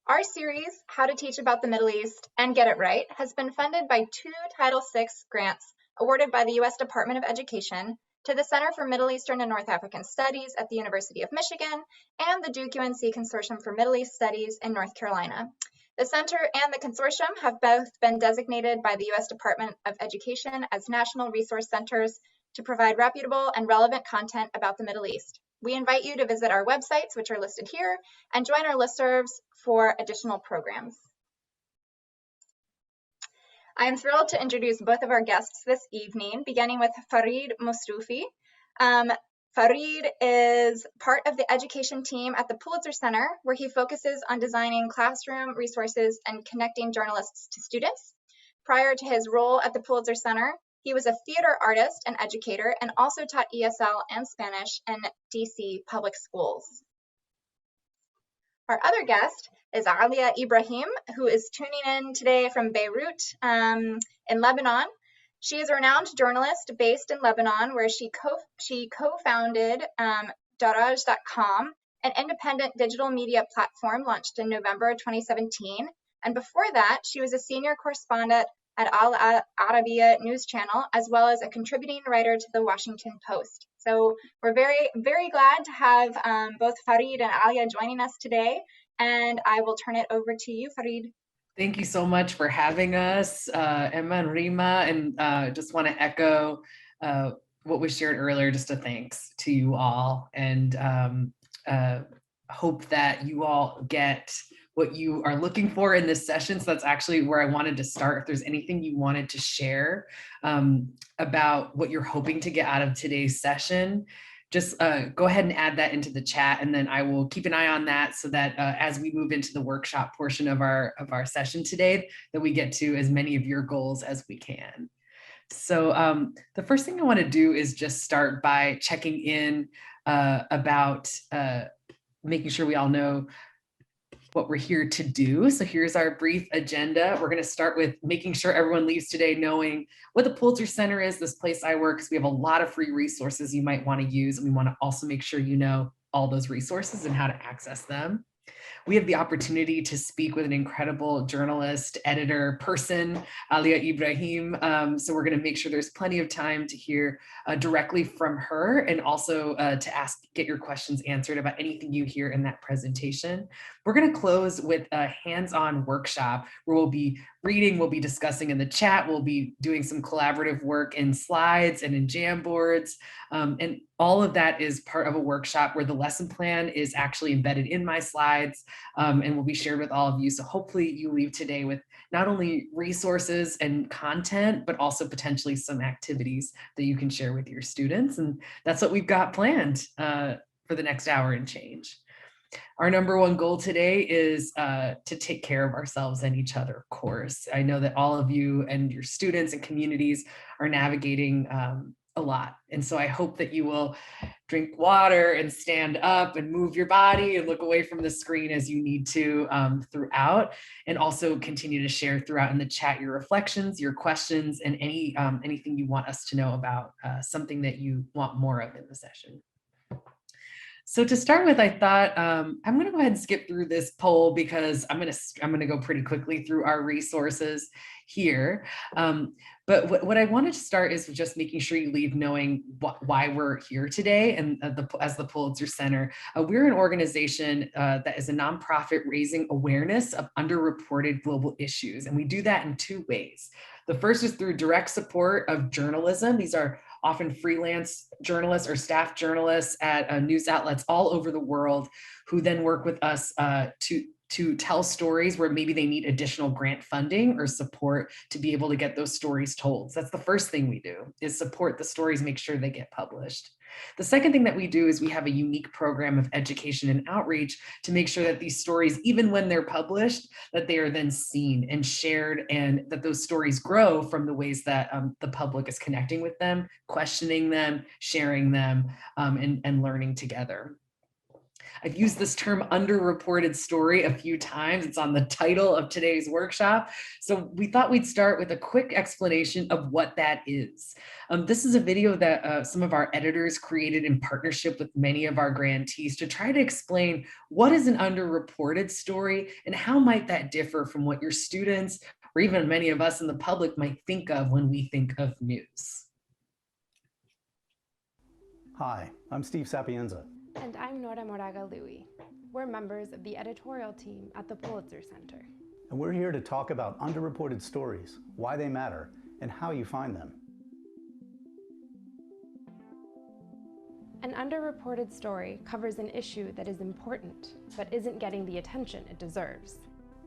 Our series, How to Teach About the Middle East and Get It Right, has been funded by two Title VI grants awarded by the U.S. Department of Education to the Center for Middle Eastern and North African Studies at the University of Michigan and the Duke UNC Consortium for Middle East Studies in North Carolina. The center and the consortium have both been designated by the U.S. Department of Education as national resource centers to provide reputable and relevant content about the Middle East. We invite you to visit our websites, which are listed here, and join our listservs for additional programs. I am thrilled to introduce both of our guests this evening, beginning with Farid Mostoufi. Farid is part of the education team at the Pulitzer Center, where he focuses on designing classroom resources and connecting journalists to students. Prior to his role at the Pulitzer Center, he was a theater artist and educator and also taught ESL and Spanish in DC public schools. Our other guest is Alia Ibrahim, who is tuning in today from Beirut in Lebanon. She is a renowned journalist based in Lebanon, where she co-founded Berej.com, an independent digital media platform launched in November 2017. And before that, she was a senior correspondent at Al Arabiya news channel, as well as a contributing writer to the Washington Post. So we're very, very glad to have both Farid and Alia joining us today. And I will turn it over to you, Farid. Thank you so much for having us, Emma and Rima, and just want to echo what was shared earlier, just a thanks to you all, and hope that you all get what you are looking for in this session. So that's actually where I wanted to start. If there's anything you wanted to share about what you're hoping to get out of today's session, just go ahead and add that into the chat, and then I will keep an eye on that so that as we move into the workshop portion of our session today, that we get to as many of your goals as we can. So the first thing I want to do is just start by checking in about making sure we all know what we're here to do. So here's our brief agenda. We're going to start with making sure everyone leaves today knowing what the Pulitzer Center is, this place I work, because we have a lot of free resources you might want to use. And we want to also make sure you know all those resources and how to access them. We have the opportunity to speak with an incredible journalist, editor, person, Alia Ibrahim. So we're going to make sure there's plenty of time to hear directly from her, and also to get your questions answered about anything you hear in that presentation. We're going to close with a hands-on workshop where we'll be reading, we'll be discussing in the chat, we'll be doing some collaborative work in slides and in Jamboards. And all of that is part of a workshop where the lesson plan is actually embedded in my slides and will be shared with all of you. So hopefully you leave today with not only resources and content, but also potentially some activities that you can share with your students. And that's what we've got planned for the next hour and change. Our number one goal today is to take care of ourselves and each other, of course. I know that all of you and your students and communities are navigating a lot. And so I hope that you will drink water and stand up and move your body and look away from the screen as you need to throughout, and also continue to share throughout in the chat your reflections, your questions, and anything you want us to know about something that you want more of in the session. So to start with, I thought I'm going to go ahead and skip through this poll because I'm going to go pretty quickly through our resources here. But what I wanted to start is just making sure you leave knowing why we're here today. And as the Pulitzer Center, we're an organization that is a nonprofit raising awareness of underreported global issues. And we do that in two ways. The first is through direct support of journalism. These are often freelance journalists or staff journalists at news outlets all over the world who then work with us to tell stories where maybe they need additional grant funding or support to be able to get those stories told. So that's the first thing we do, is support the stories, make sure they get published. The second thing that we do is we have a unique program of education and outreach to make sure that these stories, even when they're published, that they are then seen and shared, and that those stories grow from the ways that the public is connecting with them, questioning them, sharing them, and learning together. I've used this term underreported story a few times. It's on the title of today's workshop. So we thought we'd start with a quick explanation of what that is. This is a video that some of our editors created in partnership with many of our grantees to try to explain what is an underreported story and how might that differ from what your students or even many of us in the public might think of when we think of news. Hi, I'm Steve Sapienza. And I'm Nora Moraga Louie. We're members of the editorial team at the Pulitzer Center. And we're here to talk about underreported stories, why they matter, and how you find them. An underreported story covers an issue that is important, but isn't getting the attention it deserves.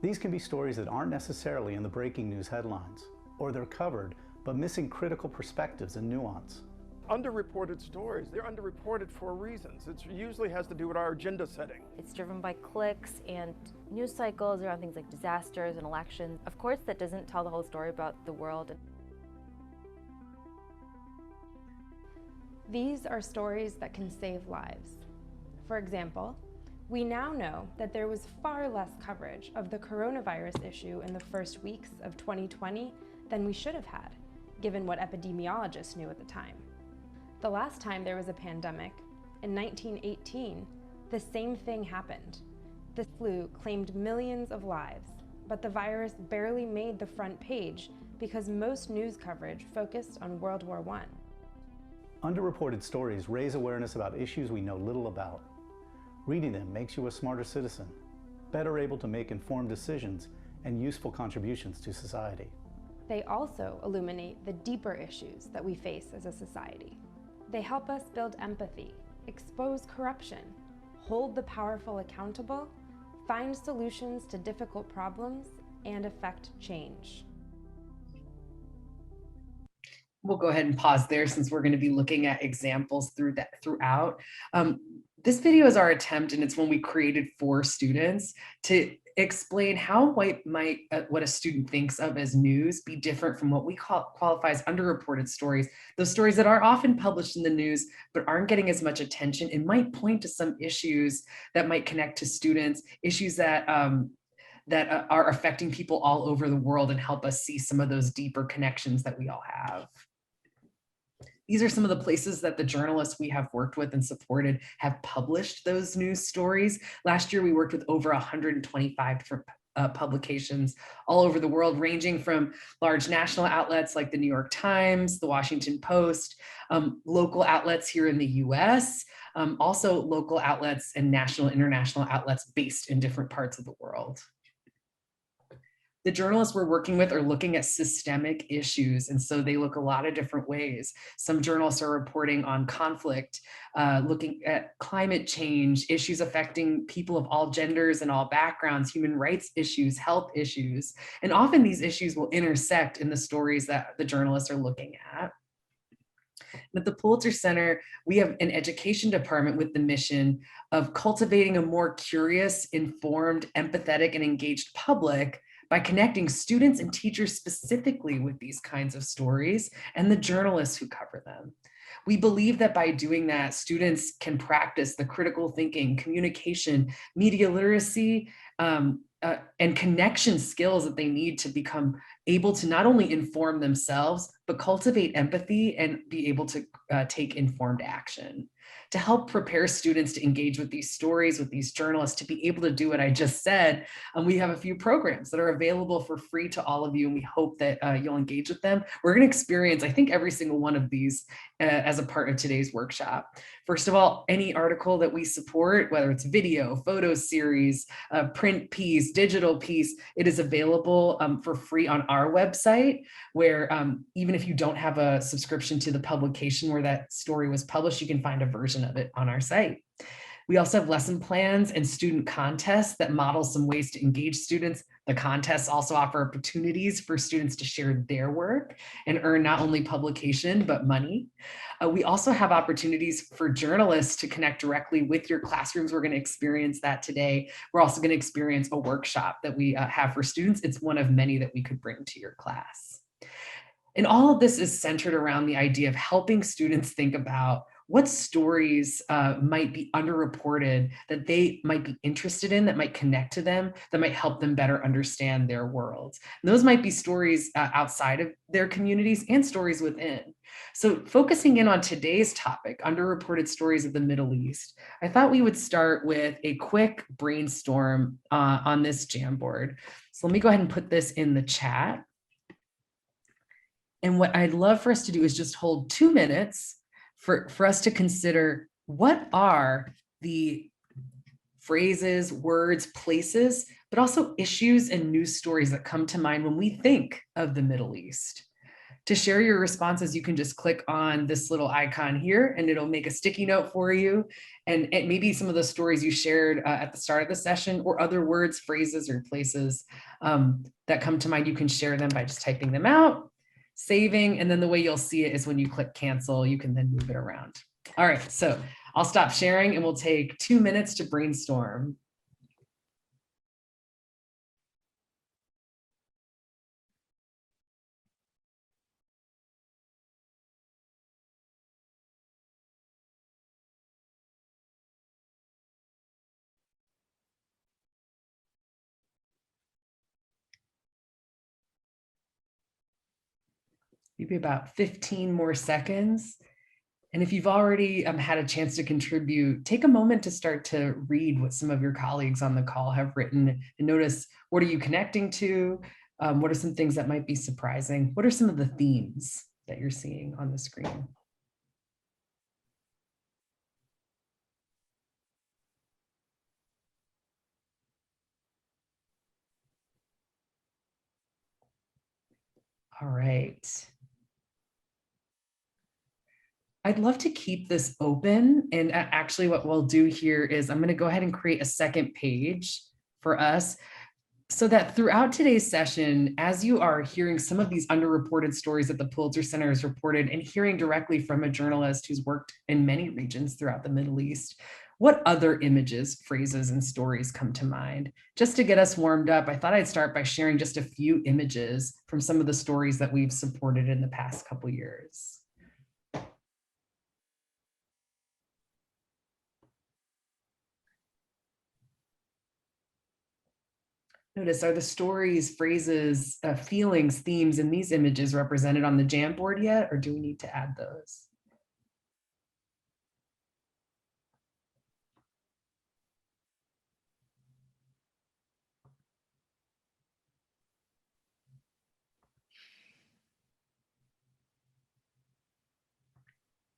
These can be stories that aren't necessarily in the breaking news headlines, or they're covered, but missing critical perspectives and nuance. Underreported stories, they're underreported for reasons. It usually has to do with our agenda setting. It's driven by clicks and news cycles around things like disasters and elections. Of course, that doesn't tell the whole story about the world. These are stories that can save lives. For example, we now know that there was far less coverage of the coronavirus issue in the first weeks of 2020 than we should have had, given what epidemiologists knew at the time. The last time there was a pandemic, in 1918, the same thing happened. The flu claimed millions of lives, but the virus barely made the front page because most news coverage focused on World War I. Underreported stories raise awareness about issues we know little about. Reading them makes you a smarter citizen, better able to make informed decisions and useful contributions to society. They also illuminate the deeper issues that we face as a society. They help us build empathy, expose corruption, hold the powerful accountable, find solutions to difficult problems, and affect change. We'll go ahead and pause there since we're going to be looking at examples throughout. This video is our attempt, and it's one we created for students to explain how what a student thinks of as news be different from what we qualify as underreported stories, those stories that are often published in the news but aren't getting as much attention and might point to some issues that might connect to students, issues that are affecting people all over the world and help us see some of those deeper connections that we all have. These are some of the places that the journalists we have worked with and supported have published those news stories. Last year, we worked with over 125 different publications all over the world, ranging from large national outlets like the New York Times, the Washington Post, local outlets here in the US, also local outlets and national, international outlets based in different parts of the world. The journalists we're working with are looking at systemic issues, and so they look a lot of different ways. Some journalists are reporting on conflict, looking at climate change, issues affecting people of all genders and all backgrounds, human rights issues, health issues, and often these issues will intersect in the stories that the journalists are looking at. At the Pulitzer Center, we have an education department with the mission of cultivating a more curious, informed, empathetic, and engaged public by connecting students and teachers specifically with these kinds of stories and the journalists who cover them. We believe that by doing that, students can practice the critical thinking, communication, media literacy, and connection skills that they need to become able to not only inform themselves, but cultivate empathy and be able to take informed action. To help prepare students to engage with these stories, with these journalists, to be able to do what I just said, we have a few programs that are available for free to all of you, and we hope that you'll engage with them. We're going to experience, I think, every single one of these as a part of today's workshop. First of all, any article that we support, whether it's video, photo series, print piece, digital piece, it is available for free on our website, where even if you don't have a subscription to the publication where that story was published, you can find a version of it on our site. We also have lesson plans and student contests that model some ways to engage students. The contests also offer opportunities for students to share their work and earn not only publication, but money. We also have opportunities for journalists to connect directly with your classrooms. We're going to experience that today. We're also going to experience a workshop that we have for students. It's one of many that we could bring to your class. And all of this is centered around the idea of helping students think about what stories might be underreported that they might be interested in, that might connect to them, that might help them better understand their world. And those might be stories outside of their communities and stories within. So focusing in on today's topic, underreported stories of the Middle East, I thought we would start with a quick brainstorm on this Jamboard. So let me go ahead and put this in the chat. And what I'd love for us to do is just hold 2 minutes for us to consider what are the phrases, words, places, but also issues and news stories that come to mind when we think of the Middle East. To share your responses, you can just click on this little icon here and it'll make a sticky note for you. And maybe some of the stories you shared at the start of the session or other words, phrases, or places that come to mind, you can share them by just typing them out, saving, and then the way you'll see it is when you click cancel, you can then move it around. All right, so I'll stop sharing and we'll take 2 minutes to brainstorm. Maybe about 15 more seconds. And if you've already had a chance to contribute, take a moment to start to read what some of your colleagues on the call have written and notice, what are you connecting to? What are some things that might be surprising? What are some of the themes that you're seeing on the screen? All right. I'd love to keep this open. And actually what we'll do here is I'm going to go ahead and create a second page for us so that throughout today's session, as you are hearing some of these underreported stories that the Pulitzer Center has reported and hearing directly from a journalist who's worked in many regions throughout the Middle East, what other images, phrases, and stories come to mind? Just to get us warmed up, I thought I'd start by sharing just a few images from some of the stories that we've supported in the past couple years. Notice, are the stories, phrases, feelings, themes in these images represented on the Jamboard yet, or do we need to add those?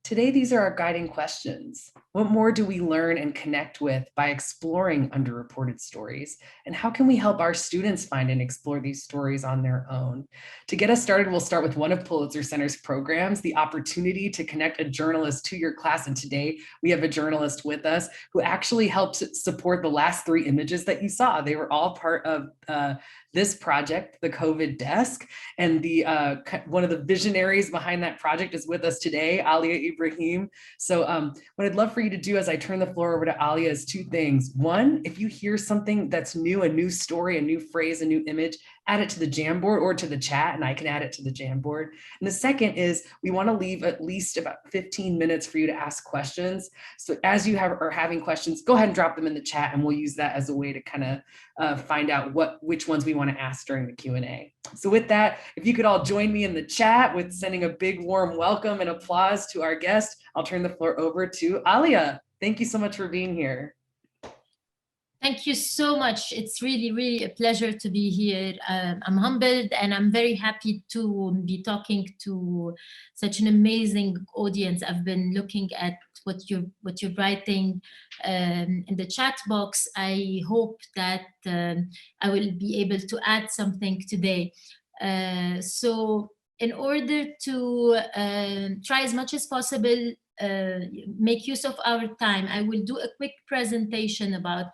Today, these are our guiding questions. What more do we learn and connect with by exploring underreported stories? And how can we help our students find and explore these stories on their own? To get us started, we'll start with one of Pulitzer Center's programs, the opportunity to connect a journalist to your class. And today, we have a journalist with us who actually helped support the last 3 images that you saw. They were all part of this project, the COVID Desk, and the one of the visionaries behind that project is with us today, Alia Ibrahim. So what I'd love for you to do as I turn the floor over to Alia is 2 things. One, if you hear something that's new, a new story, a new phrase, a new image, add it to the Jamboard or to the chat, and I can add it to the Jamboard. And the second is we want to leave at least about 15 minutes for you to ask questions. So as you are having questions, go ahead and drop them in the chat, and we'll use that as a way to kind of find out which ones we want to ask during the Q&A. So with that, if you could all join me in the chat with sending a big warm welcome and applause to our guest, I'll turn the floor over to Alia. Thank you so much for being here. Thank you so much. It's really, really a pleasure to be here. I'm humbled and I'm very happy to be talking to such an amazing audience. I've been looking at what you're writing in the chat box. I hope that I will be able to add something today. So in order to try as much as possible, make use of our time, I will do a quick presentation about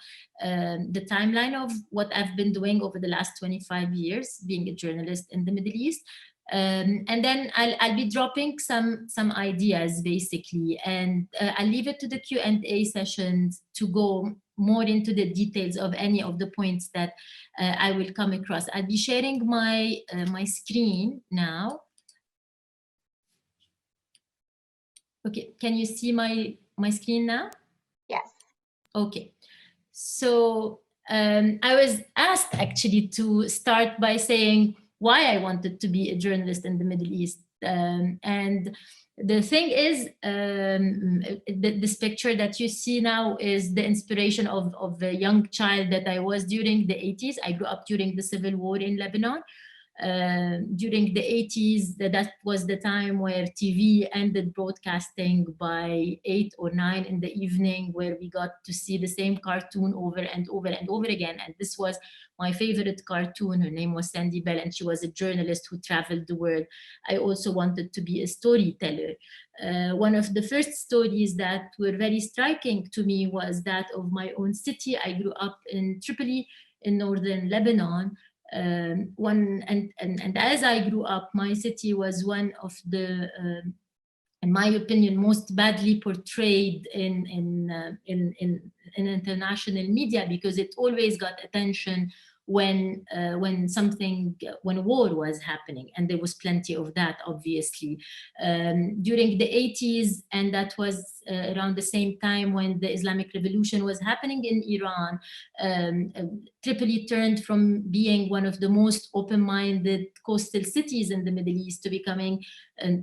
the timeline of what I've been doing over the last 25 years, being a journalist in the Middle East. And then I'll be dropping some ideas basically, and I'll leave it to the Q&A sessions to go more into the details of any of the points that I will come across. I'll be sharing my screen now. Okay, can you see my screen now? Yes. Okay, so I was asked actually to start by saying why I wanted to be a journalist in the Middle East. And the thing is, this picture that you see now is the inspiration of a young child that I was during the 80s. I grew up during the civil war in Lebanon. During the 80s, that was the time where TV ended broadcasting by 8 or 9 in the evening, where we got to see the same cartoon over and over and over again. And this was my favorite cartoon. Her name was Sandy Bell, and she was a journalist who traveled the world. I also wanted to be a storyteller. One of the first stories that were very striking to me was that of my own city. I grew up in Tripoli in northern Lebanon. And as I grew up, my city was one of the, in my opinion, most badly portrayed in international media, because it always got attention when a war was happening, and there was plenty of that, obviously. During the 80s, and that was around the same time when the Islamic Revolution was happening in Iran, Tripoli turned from being one of the most open-minded coastal cities in the Middle East to becoming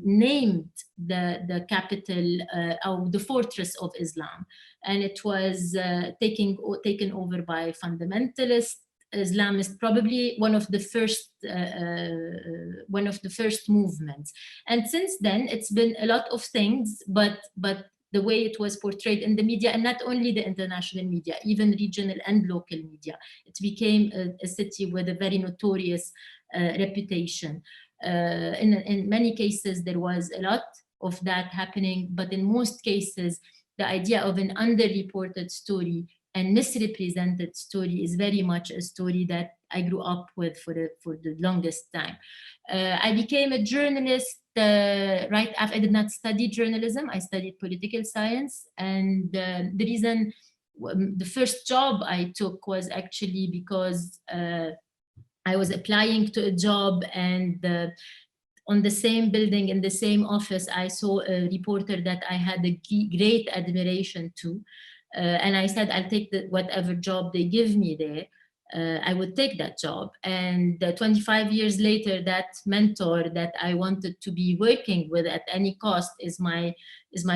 named the capital of the fortress of Islam. And it was taken over by fundamentalists, Islamists, probably one of the first movements. And since then, it's been a lot of things, but the way it was portrayed in the media, and not only the international media, even regional and local media, it became a city with a very notorious reputation. In many cases, there was a lot of that happening, but in most cases, the idea of an underreported story and misrepresented story is very much a story that I grew up with for the longest time. I became a journalist right after. I did not study journalism. I studied political science. And the reason, the first job I took was actually because I was applying to a job, and on the same building, in the same office, I saw a reporter that I had a great admiration to. And I said, I'll take whatever job they give me there. I would take that job. And 25 years later, that mentor that I wanted to be working with at any cost is my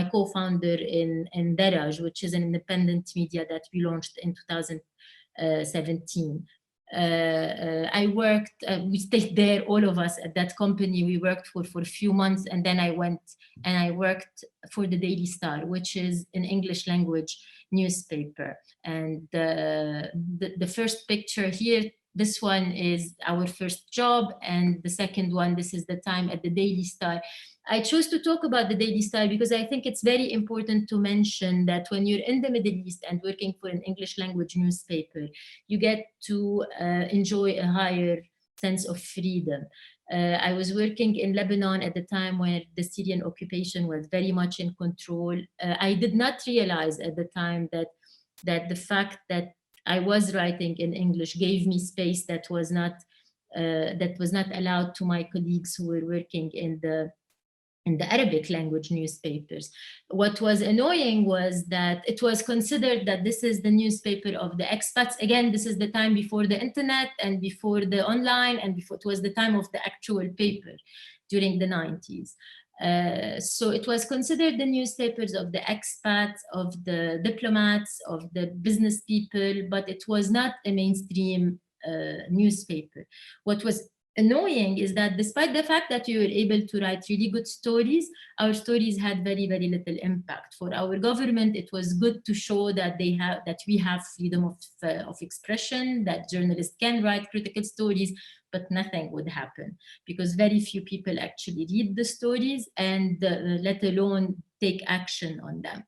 co-founder in Berej, which is an independent media that we launched in 2017. I worked, we stayed there, all of us at that company. We worked for a few months, and then I went and I worked for the Daily Star, which is an English language newspaper. And the first picture here, this one is our first job, and the second one, this is the time at the Daily Star. I chose to talk about the Daily Star because I think it's very important to mention that when you're in the Middle East and working for an English language newspaper, you get to enjoy a higher sense of freedom. I was working in Lebanon at the time where the Syrian occupation was very much in control. I did not realize at the time that the fact that I was writing in English gave me space that was not allowed to my colleagues who were working in the Arabic language newspapers. What was annoying was that it was considered that this is the newspaper of the expats. Again, this is the time before the internet and before the online, and before it was the time of the actual paper during the 90s. So it was considered the newspapers of the expats, of the diplomats, of the business people, but it was not a mainstream newspaper. What was annoying is that despite the fact that we were able to write really good stories, our stories had very, very little impact. For our government, it was good to show that we have freedom of expression, that journalists can write critical stories, but nothing would happen because very few people actually read the stories and let alone take action on them.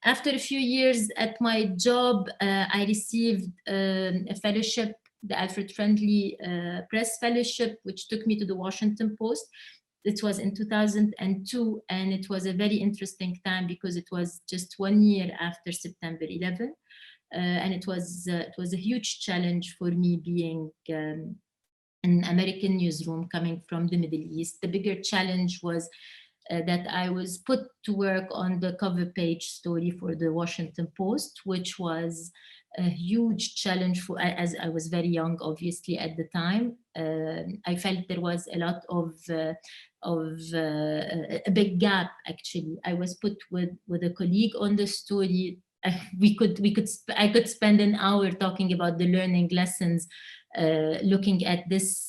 After a few years at my job, I received a fellowship, the Alfred Friendly Press Fellowship, which took me to the Washington Post. It was in 2002, and it was a very interesting time because it was just 1 year after September 11. And it was a huge challenge for me being an American newsroom coming from the Middle East. The bigger challenge was that I was put to work on the cover page story for the Washington Post, which was a huge challenge for, as I was very young, obviously, at the time. I felt there was a lot of a big gap, actually. I was put with a colleague on the story. I could spend an hour talking about the learning lessons, looking at this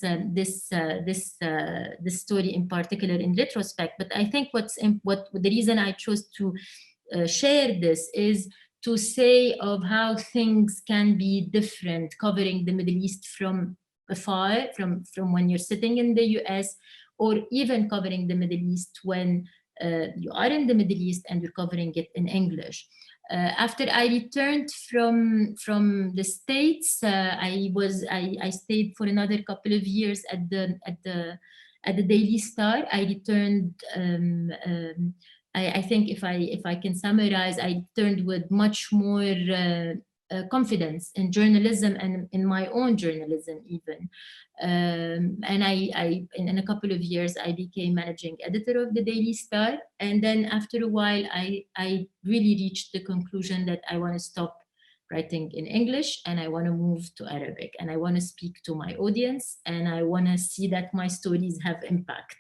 story in particular in retrospect. But I think what the reason I chose to share this is to say of how things can be different, covering the Middle East from afar, from when you're sitting in the US, or even covering the Middle East when you are in the Middle East and you're covering it in English. After I returned from the States, I stayed for another couple of years at the Daily Star. I returned. I think if I can summarize, I returned with much more confidence in journalism and in my own journalism even. And in a couple of years, I became managing editor of the Daily Star. And then after a while, I really reached the conclusion that I want to stop writing in English and I want to move to Arabic, and I want to speak to my audience, and I want to see that my stories have impact.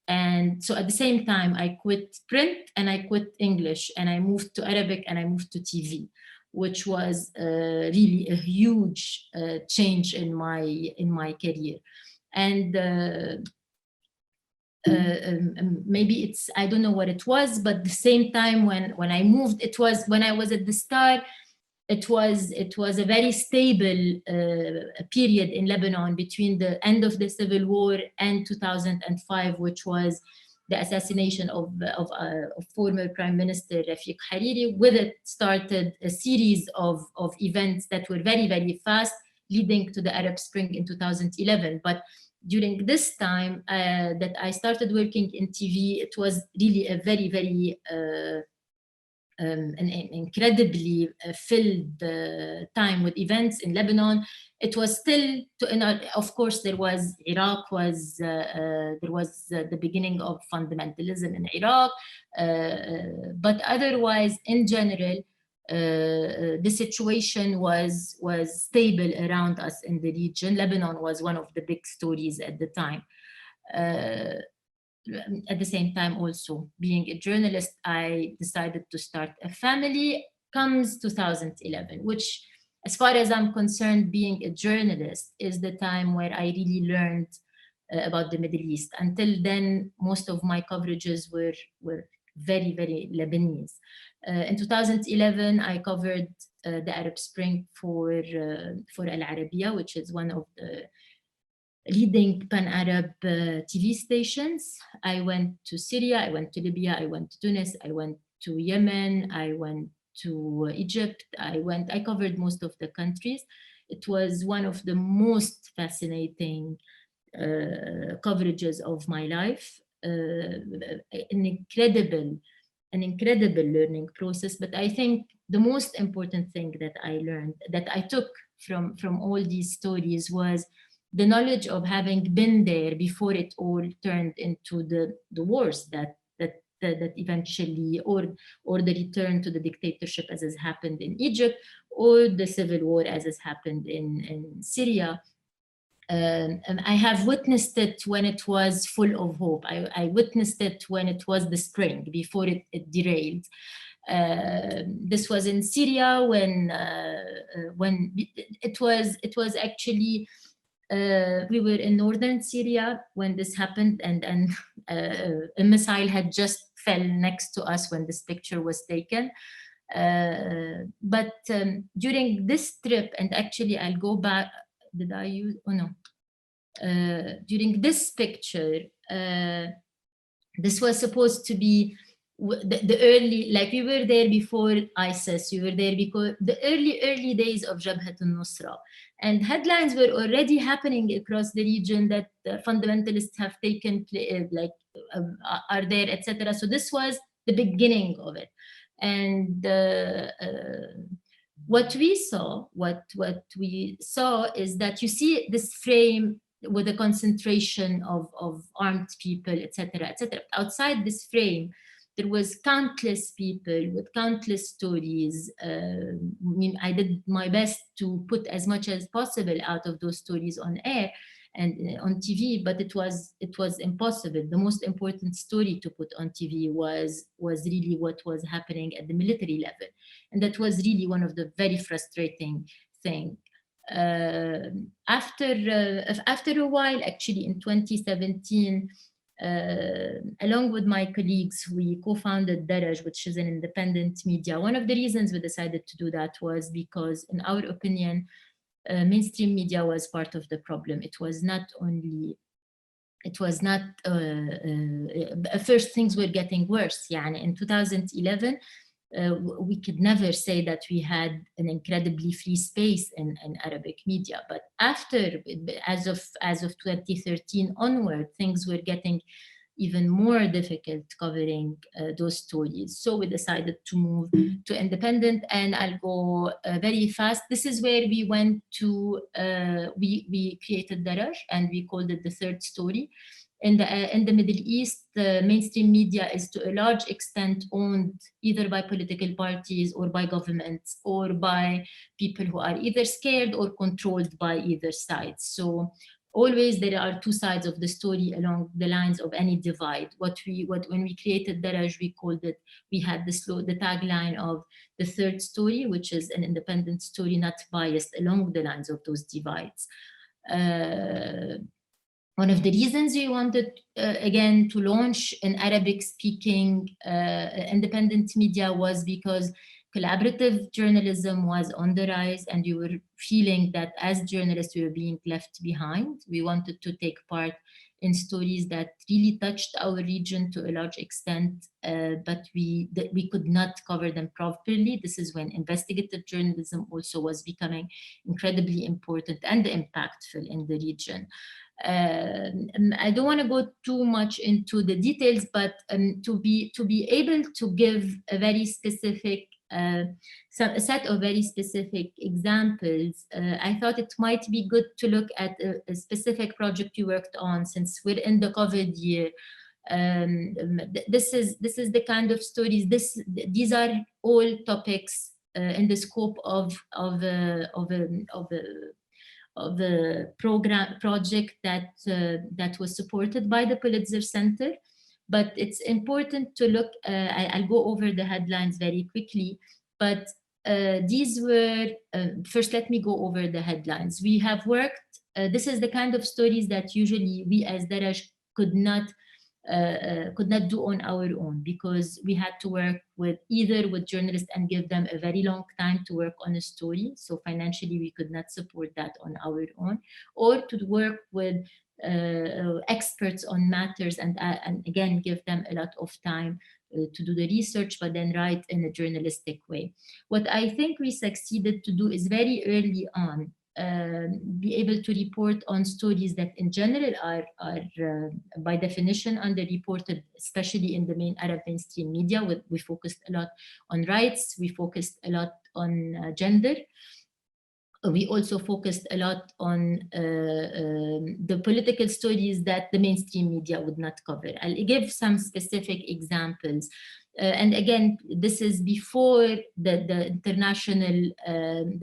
And so at the same time, I quit print and I quit English, and I moved to Arabic and I moved to TV, which was really a huge change in my career. And maybe it's, I don't know what it was, but at the same time when I moved, it was when I was at the Star, it was a very stable period in Lebanon between the end of the civil war and 2005, which was the assassination of former Prime Minister Rafiq Hariri. With it started a series of events that were very, very fast, leading to the Arab Spring in 2011. But during this time that I started working in TV, it was really a very, very an incredibly filled time with events in Lebanon. It was still, of course, there was Iraq, there was the beginning of fundamentalism in Iraq, but otherwise, in general, the situation was stable around us in the region. Lebanon was one of the big stories at the time. At the same time, also being a journalist, I decided to start a family. Comes 2011, which, as far as I'm concerned, being a journalist is the time where I really learned about the Middle East. Until then, most of my coverages were very, very Lebanese. In 2011, I covered the Arab Spring for Al Arabiya, which is one of the leading pan-Arab TV stations. I went to Syria, I went to Libya, I went to Tunis, I went to Yemen, I went to Egypt, I covered most of the countries. It was one of the most fascinating coverages of my life, an incredible learning process. But I think the most important thing that I learned, that I took from all these stories, was the knowledge of having been there before it all turned into the wars that eventually, or the return to the dictatorship as has happened in Egypt, or the civil war as has happened in Syria. And I have witnessed it when it was full of hope. I witnessed it when it was the spring, before it derailed. This was in Syria when it was actually, we were in northern Syria when this happened, and a missile had just fell next to us when this picture was taken. But during this trip, and actually I'll go back, did I use, oh no. During this picture, this was supposed to be the early, like we were there before ISIS, we were there because the early days of Jabhat al-Nusra. And headlines were already happening across the region that fundamentalists have taken, are there, etc. So this was the beginning of it. And what we saw is that you see this frame, with a concentration of armed people, etc., etc. Outside this frame, there was countless people with countless stories. I mean, I did my best to put as much as possible out of those stories on air and on TV, but it was impossible. The most important story to put on TV was really what was happening at the military level, and that was really one of the very frustrating things. After a while, actually, in 2017. Along with my colleagues, we co-founded Berej, which is an independent media. One of the reasons we decided to do that was because, in our opinion, mainstream media was part of the problem. It was not first, things were getting worse. Yani in 2011, we could never say that we had an incredibly free space in Arabic media. But after, as of 2013 onward, things were getting even more difficult covering those stories. So we decided to move to independent, and I'll go very fast. This is where we went to, we created Berej, and we called it the third story. In the Middle East, the mainstream media is to a large extent owned either by political parties or by governments or by people who are either scared or controlled by either side. So always there are two sides of the story along the lines of any divide. When we created Berej, we called it, we had the tagline of the third story, which is an independent story not biased along the lines of those divides. One of the reasons we wanted, again, to launch an Arabic-speaking independent media was because collaborative journalism was on the rise, and we were feeling that as journalists, we were being left behind. We wanted to take part in stories that really touched our region to a large extent, but we could not cover them properly. This is when investigative journalism also was becoming incredibly important and impactful in the region. I don't want to go too much into the details, but to be able to give a very specific a set of very specific examples, I thought it might be good to look at a specific project you worked on, since we're in the COVID year. This is the kind of stories. These are all topics in the scope of the project that was supported by the Pulitzer Center. But it's important to look, I'll go over the headlines very quickly, but these were, first let me go over the headlines. We have worked, this is the kind of stories that usually we as Berej could not do on our own, because we had to work with journalists and give them a very long time to work on a story. So financially, we could not support that on our own, or to work with experts on matters and again, give them a lot of time to do the research, but then write in a journalistic way. What I think we succeeded to do is very early on, be able to report on stories that in general are by definition underreported, especially in the main Arab mainstream media. We focused a lot on rights, we focused a lot on gender. We also focused a lot on the political stories that the mainstream media would not cover. I'll give some specific examples. And again, this is before the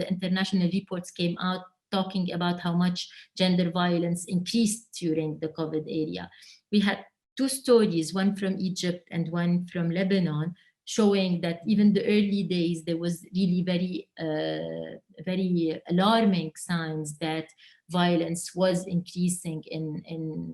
international reports came out talking about how much gender violence increased during the COVID era. We had two stories, one from Egypt and one from Lebanon, showing that even the early days, there was really very alarming signs that violence was increasing in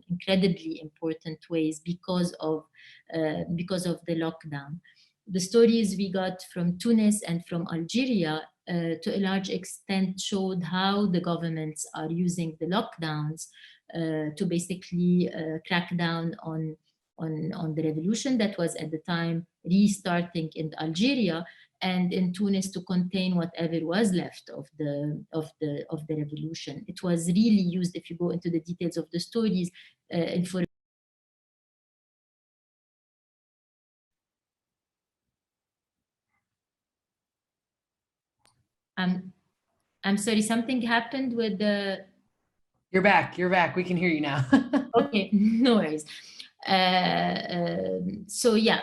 incredibly important ways because of the lockdown. The stories we got from Tunis and from Algeria to a large extent showed how the governments are using the lockdowns to basically crack down on the revolution that was at the time restarting in Algeria, and in Tunis to contain whatever was left of the revolution. It was really used, if you go into the details of the stories, for I'm sorry, something happened with the You're back. You're back. We can hear you now. Okay, no worries. So yeah,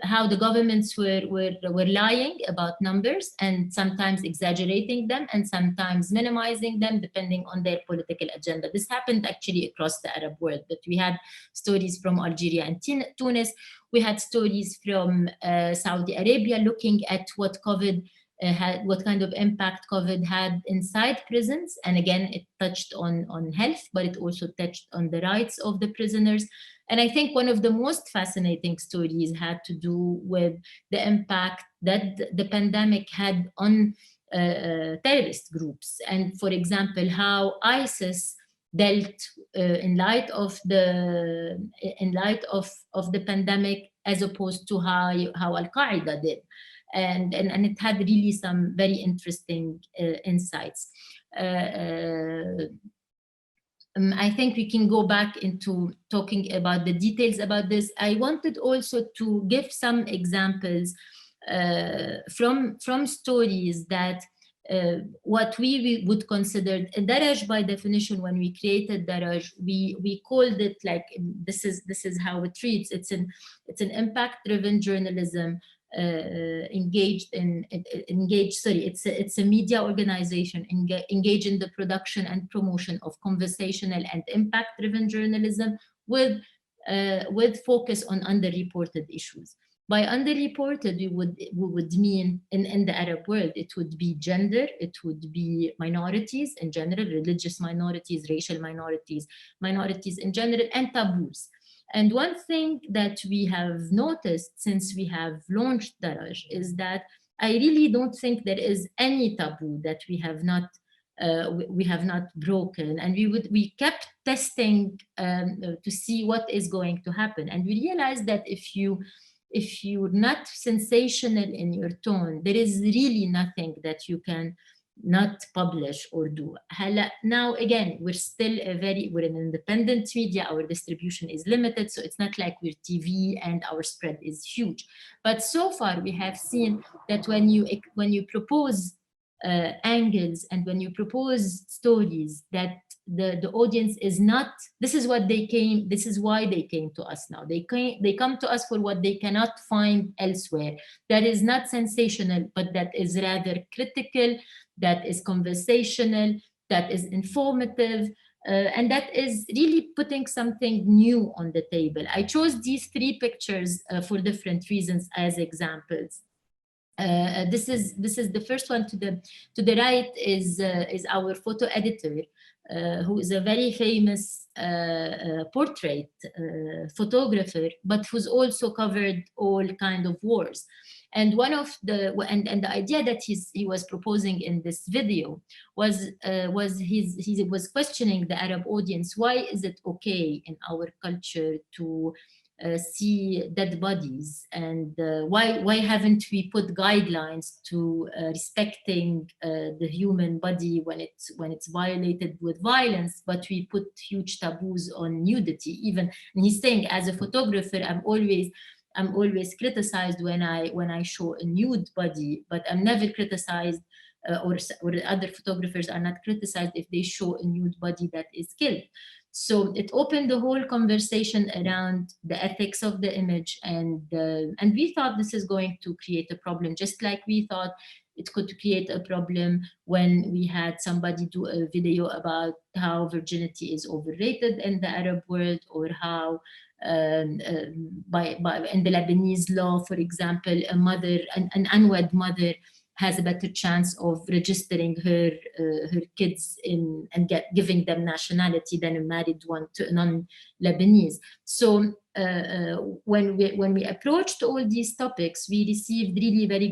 how the governments were lying about numbers and sometimes exaggerating them and sometimes minimizing them depending on their political agenda. This happened actually across the Arab world, but we had stories from Algeria and Tunis. We had stories from Saudi Arabia looking at what COVID what kind of impact COVID had inside prisons. And again, it touched on health, but it also touched on the rights of the prisoners. And I think one of the most fascinating stories had to do with the impact that the pandemic had on terrorist groups. And for example, how ISIS dealt in light of the pandemic as opposed to how Al-Qaeda did. And it had really some very interesting insights. I think we can go back into talking about the details about this. I wanted also to give some examples from stories that what we would consider Berej. By definition, when we created Berej, we called it like this is how it reads. It's an impact-driven journalism. It's a media organization engaged in the production and promotion of conversational and impact-driven journalism with focus on underreported issues. By underreported, we would mean in the Arab world, it would be gender, it would be minorities in general, religious minorities, racial minorities, minorities in general, and taboos. And one thing that we have noticed since we have launched Berej is that I really don't think there is any taboo that we have not broken. And we kept testing to see what is going to happen. And we realized that if you're not sensational in your tone, there is really nothing that you can not publish or do. Now, again, we're an independent media. Our distribution is limited, so it's not like we're TV and our spread is huge. But so far, we have seen that when you propose angles and when you propose stories that the audience is not, this is why they came to us now. They come to us for what they cannot find elsewhere. That is not sensational, but that is rather critical, that is conversational, that is informative, and that is really putting something new on the table. I chose these three pictures for different reasons as examples. This is the first one to the right is our photo editor, who is a very famous portrait photographer, but who's also covered all kind of wars. And one of the idea that he was proposing in this video was he was questioning the Arab audience. Why is it okay in our culture to see dead bodies, and why haven't we put guidelines to respecting the human body when it's violated with violence, but we put huge taboos on nudity even. And he's saying, as a photographer, I'm always criticized when I show a nude body, but I'm never criticized or other photographers are not criticized if they show a nude body that is killed. So it opened the whole conversation around the ethics of the image, and we thought this is going to create a problem, just like we thought it could create a problem when we had somebody do a video about how virginity is overrated in the Arab world, or how in the Lebanese law, for example, an unwed mother has a better chance of registering her kids and giving them nationality than a married one to a non-Lebanese. So when we approached all these topics, we received really very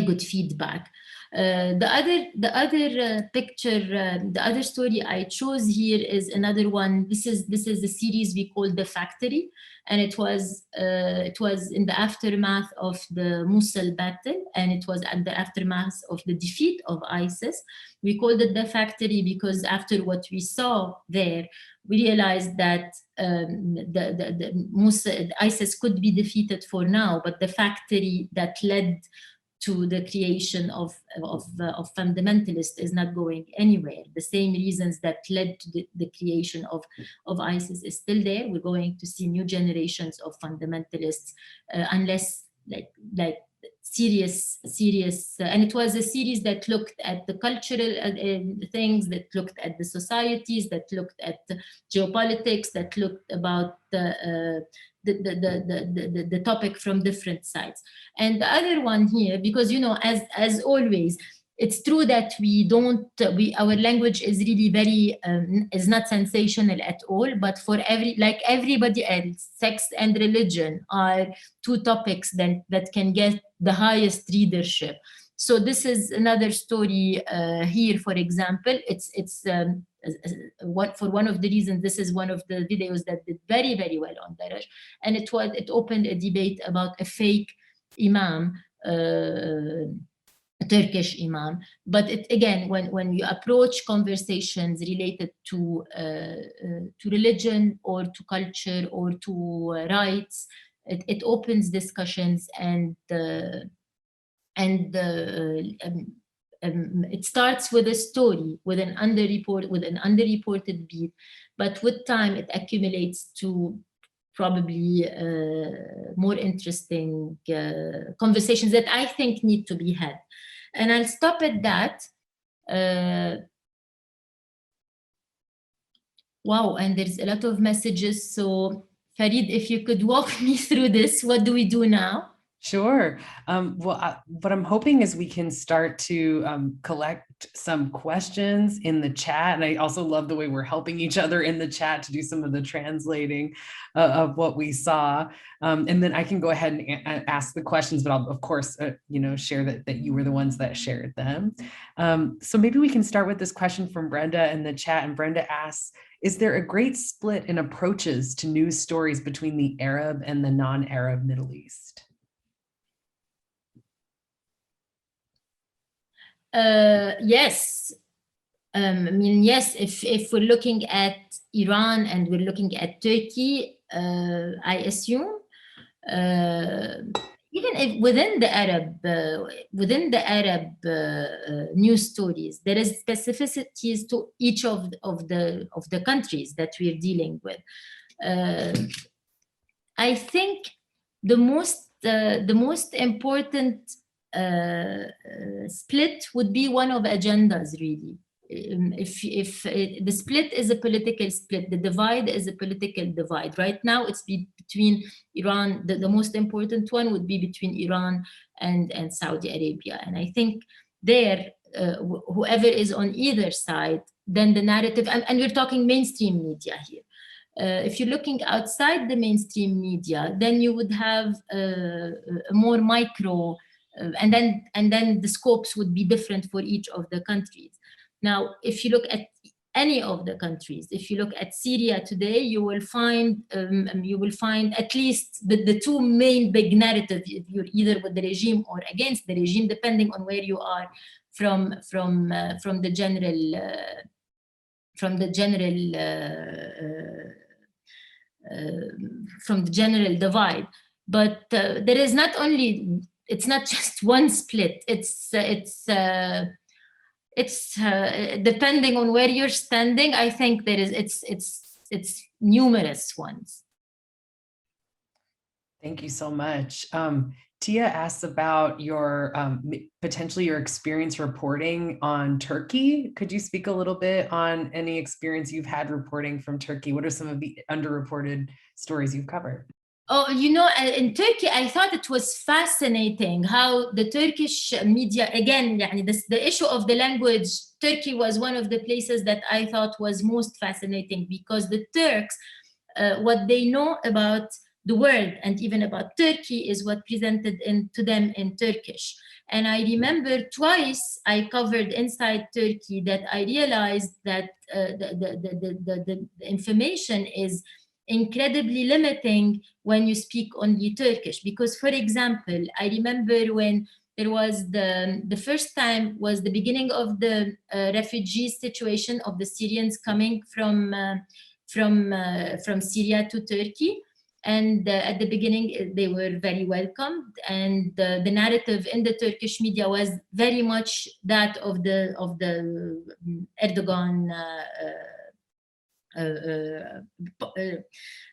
good feedback. The other picture, the other story I chose here is another one. This is a series we call The Factory, and it was in the aftermath of the Mosul battle, and it was at the aftermath of the defeat of ISIS. We called it The Factory because after what we saw there, we realized that ISIS could be defeated for now, but the factory that led to the creation of fundamentalists is not going anywhere. The same reasons that led to the creation of ISIS is still there. We're going to see new generations of fundamentalists unless like serious, and it was a series that looked at the cultural things, that looked at the societies, that looked at the geopolitics, that looked about the topic from different sides. And the other one here, because as always, it's true that our language is really very is not sensational at all, but for everybody else, sex and religion are two topics that can get the highest readership. So this is another story here, for example. For one of the reasons, this is one of the videos that did very, very well on Berej, and it opened a debate about a fake imam, a Turkish imam. But again, when you approach conversations related to religion or to culture or to rights, it opens discussions, and it starts with a story, with an underreported beat, but with time it accumulates to probably more interesting conversations that I think need to be had. And I'll stop at that. Wow, and there's a lot of messages. So Farid, if you could walk me through this, what do we do now? Sure. What I'm hoping is we can start to collect some questions in the chat. And I also love the way we're helping each other in the chat to do some of the translating of what we saw. And then I can go ahead and ask the questions, but I'll, of course, share that you were the ones that shared them. So maybe we can start with this question from Brenda in the chat. And Brenda asks, is there a great split in approaches to news stories between the Arab and the non-Arab Middle East? Yes. Yes, if we're looking at Iran and we're looking at Turkey, I assume, even if within the Arab news stories, there is specificities to each of the countries that we're dealing with. I think the most important split would be one of agendas, really. If the split is a political split, the divide is a political divide. Right now, it's between Iran. The most important one would be between Iran and Saudi Arabia. And I think there, whoever is on either side, then the narrative, and we're talking mainstream media here. If you're looking outside the mainstream media, then you would have a more micro. And then the scopes would be different for each of the countries. Now, if you look at any of the countries, if you look at Syria today, you will find at least the two main big narratives. You're either with the regime or against the regime, depending on where you are from the general divide. But there is not only. It's not just one split. It's depending on where you're standing. I think there is it's numerous ones. Thank you so much. Tia asks about your potentially your experience reporting on Turkey. Could you speak a little bit on any experience you've had reporting from Turkey? What are some of the underreported stories you've covered? Oh, in Turkey, I thought it was fascinating how the Turkish media, again, the issue of the language, Turkey was one of the places that I thought was most fascinating, because the Turks, what they know about the world and even about Turkey is what presented to them in Turkish. And I remember twice I covered inside Turkey that I realized that the information is incredibly limiting when you speak only Turkish. Because, for example, I remember when there was the first time was the beginning of the refugee situation of the Syrians coming from Syria to Turkey. And at the beginning, they were very welcomed, and the narrative in the Turkish media was very much that of the Erdogan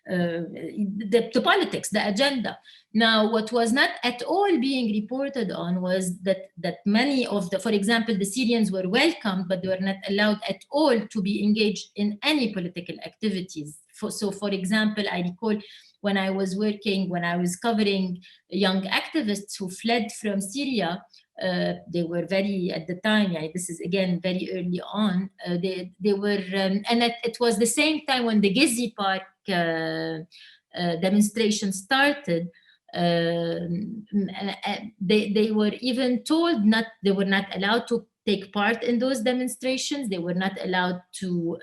the politics, the agenda. Now, what was not at all being reported on was that many of the, for example, the Syrians were welcomed, but they were not allowed at all to be engaged in any political activities. So, for example, I recall when I was covering young activists who fled from Syria, they were very, at the time, this is again very early on, they were, and it was the same time when the Gezi Park demonstration started. They were even told they were not allowed to take part in those demonstrations. They were not allowed to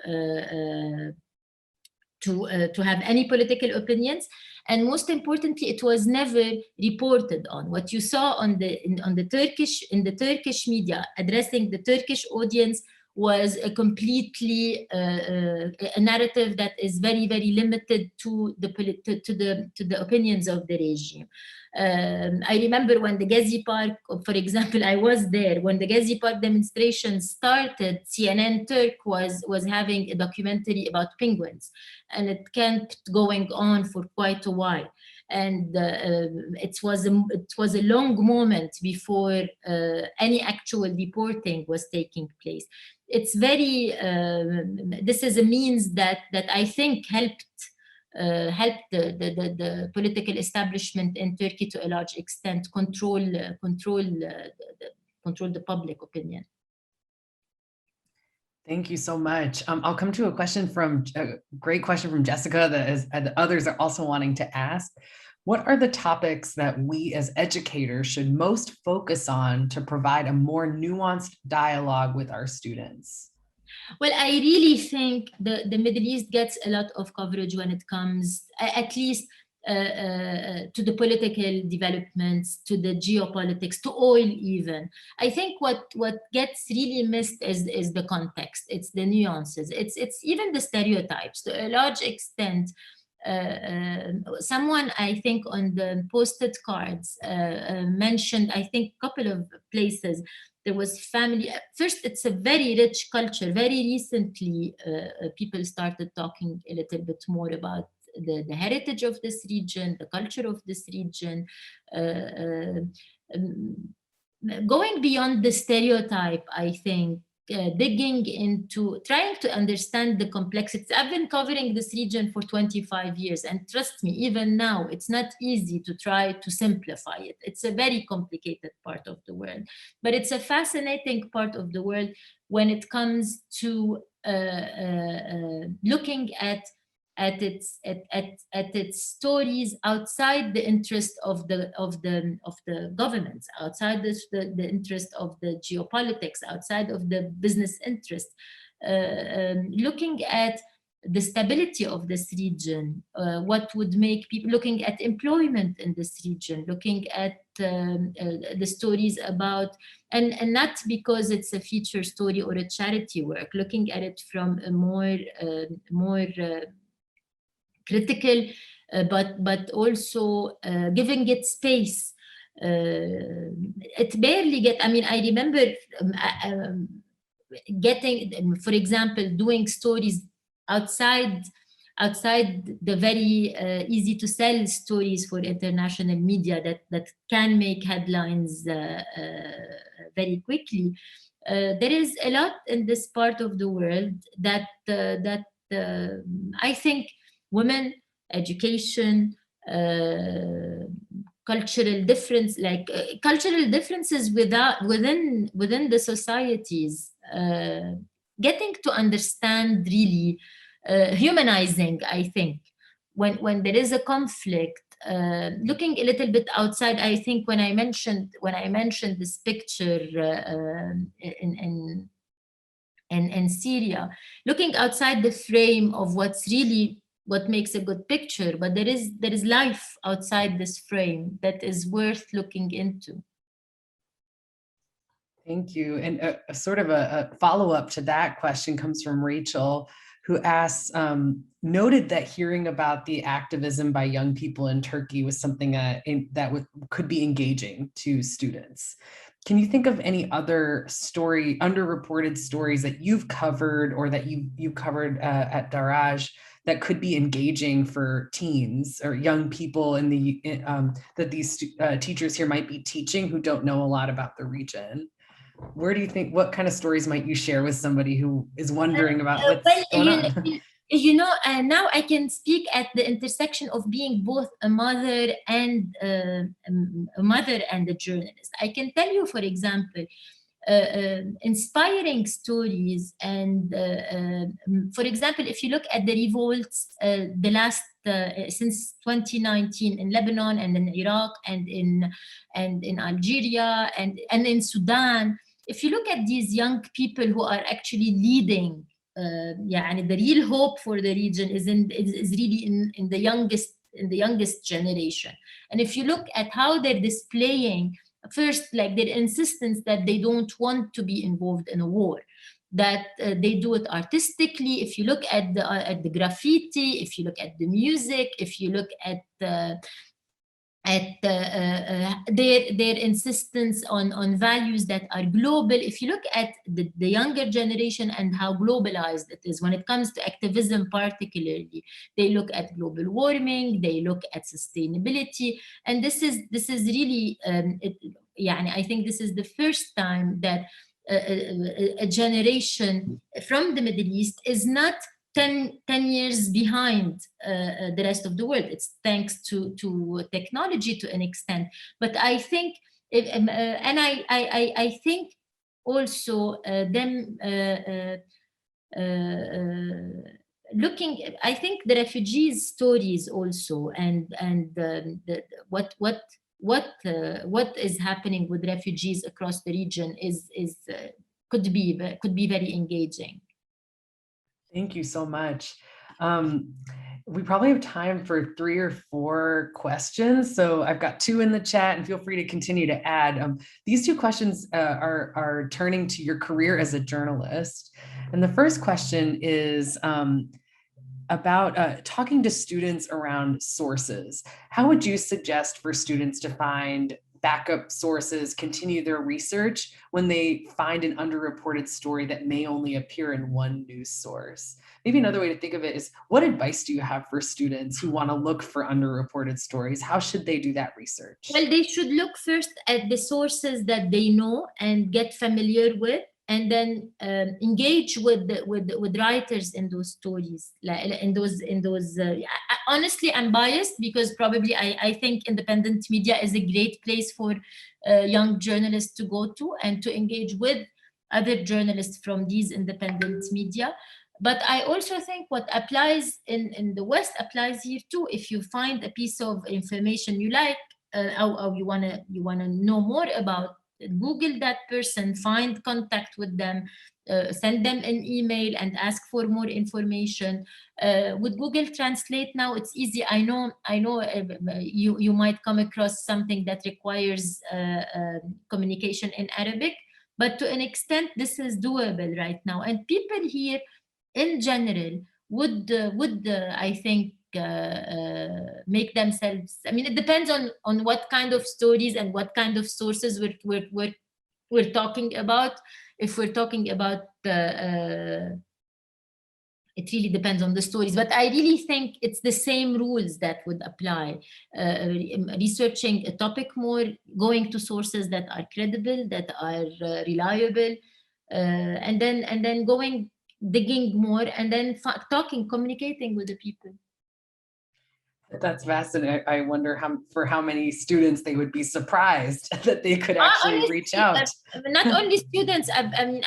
have any political opinions, and most importantly, it was never reported on. What you saw in the Turkish media addressing the Turkish audience was a completely a narrative that is very, very limited to the opinions of the regime. I remember when the Gezi Park, for example, I was there when the Gezi Park demonstration started. CNN Turk was having a documentary about penguins, and it kept going on for quite a while. And it was a long moment before any actual reporting was taking place. It's very this is a means that I think helped the political establishment in Turkey to a large extent control the public opinion. Thank you so much. I'll come to a great question from Jessica that others are also wanting to ask. What are the topics that we as educators should most focus on to provide a more nuanced dialogue with our students? Well, I really think the Middle East gets a lot of coverage when it comes, at least to the political developments, to the geopolitics, to oil even. I think what gets really missed is the context. It's the nuances. It's even the stereotypes to a large extent. Someone, I think, on the posted cards mentioned, I think, a couple of places. There was family. First, it's a very rich culture. Very recently, people started talking a little bit more about the heritage of this region, the culture of this region, going beyond the stereotype, I think, digging into trying to understand the complexities. I've been covering this region for 25 years, and trust me, even now, it's not easy to try to simplify it. It's a very complicated part of the world, but it's a fascinating part of the world when it comes to looking at its stories outside the interest of the governments, outside the interest of the geopolitics, outside of the business interest, looking at the stability of this region, what would make people, looking at employment in this region, looking at the stories about, and not because it's a feature story or a charity work, looking at it from a more critical, but also giving it space. It barely get. I mean, I remember getting, for example, doing stories outside the very easy to sell stories for international media that can make headlines very quickly. There is a lot in this part of the world that I think women, education, cultural difference, cultural differences within the societies, getting to understand, really humanizing. I think when there is a conflict, looking a little bit outside. I think when I mentioned this picture in Syria, looking outside the frame of what makes a good picture, but there is life outside this frame that is worth looking into. Thank you. And a sort of a follow-up to that question comes from Rachel, who asks, noted that hearing about the activism by young people in Turkey was something could be engaging to students. Can you think of any other underreported stories that you've covered or that you've covered at Berej that could be engaging for teens or young people that these teachers here might be teaching who don't know a lot about the region? Where do you think, what kind of stories might you share with somebody who is wondering about what's going on? Now I can speak at the intersection of being both a mother and a journalist. I can tell you, for example, inspiring stories, and for example, if you look at the revolts, the last since 2019 in Lebanon and in Iraq and in Algeria and in Sudan, if you look at these young people who are actually leading, the real hope for the region is really in the youngest generation. And if you look at how they're displaying, first, like their insistence that they don't want to be involved in a war, that they do it artistically. If you look at the graffiti, if you look at the music, if you look at their insistence on values that are global. If you look at the younger generation and how globalized it is when it comes to activism, particularly, they look at global warming, they look at sustainability, and this is really I think this is the first time that a generation from the Middle East is not 10 years behind the rest of the world. It's thanks to technology to an extent. But I think, I think also them looking, I think the refugees' stories also, and what is happening with refugees across the region could be very engaging. Thank you so much. We probably have time for 3 or 4 questions. So I've got 2 in the chat, and feel free to continue to add. These 2 questions are turning to your career as a journalist. And the first question is about talking to students around sources. How would you suggest for students to find backup sources, continue their research when they find an underreported story that may only appear in one news source? Maybe another way to think of it is, what advice do you have for students who want to look for underreported stories? How should they do that research? Well, they should look first at the sources that they know and get familiar with, and then engage with writers in those stories. Honestly, I'm biased because probably I think independent media is a great place for young journalists to go to and to engage with other journalists from these independent media. But I also think what applies in the West applies here too. If you find a piece of information you like, or you wanna know more about, Google that person, find contact with them, send them an email and ask for more information. With Google Translate now, it's easy. I know you might come across something that requires communication in Arabic, but to an extent, this is doable right now. And people here, in general, would I think make themselves. I mean, it depends on what kind of stories and what kind of sources we're talking about. If we're talking about it really depends on the stories, but I really think it's the same rules that would apply. Researching a topic more, going to sources that are credible, that are reliable, and then digging more, and then communicating with the people. That's fascinating. I wonder for how many students they would be surprised that they could actually reach out. Not only students. I mean,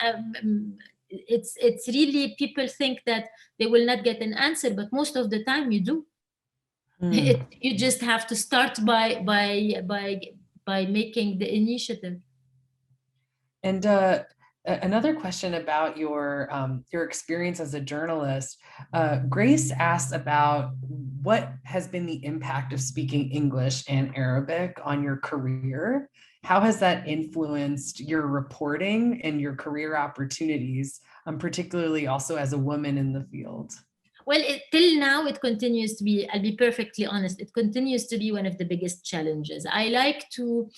it's really, people think that they will not get an answer, but most of the time you do. You just have to start by making the initiative. And another question about your experience as a journalist. Grace asked about what has been the impact of speaking English and Arabic on your career, How has that influenced your reporting and your career opportunities, particularly also as a woman in the field? Well, till now, it continues to be, I'll be perfectly honest, it continues to be one of the biggest challenges. I like to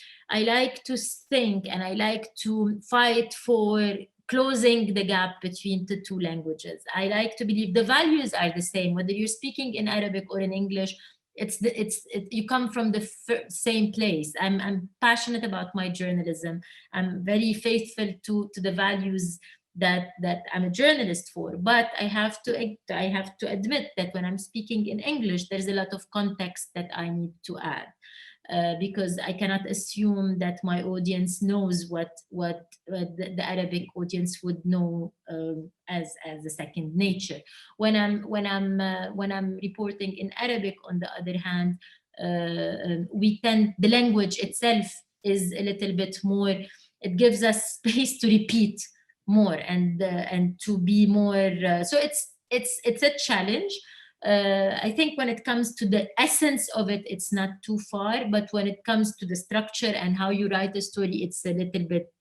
think, and I like to fight for closing the gap between the two languages. I like to believe the values are the same, whether you're speaking in Arabic or in English. You come from the same place. I'm passionate about my journalism. I'm very faithful to the values that I'm a journalist for, but I have to admit that when I'm speaking in English, there's a lot of context that I need to add, because I cannot assume that my audience knows what the Arabic audience would know as a second nature. When I'm reporting in Arabic, on the other hand, the language itself is a little bit more. It gives us space to repeat more and to be more. So it's a challenge. I think when it comes to the essence of it, it's not too far. But when it comes to the structure and how you write a story, it's a little bit.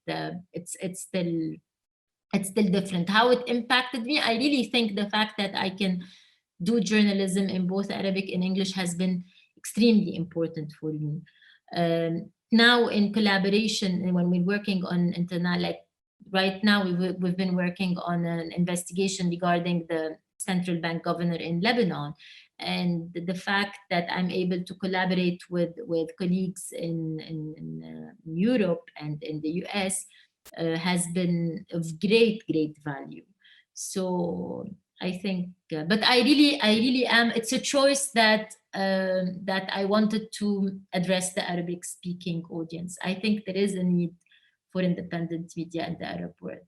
It's still different. How it impacted me, I really think the fact that I can do journalism in both Arabic and English has been extremely important for me. Now in collaboration, and when we're working on internal, like right now, we've been working on an investigation regarding the central bank governor in Lebanon, and the fact that I'm able to collaborate with colleagues in Europe and in the US has been of great value. So I think, but I really am. It's a choice that I wanted to address the Arabic speaking audience. I think there is a need for independent media in the Arab world.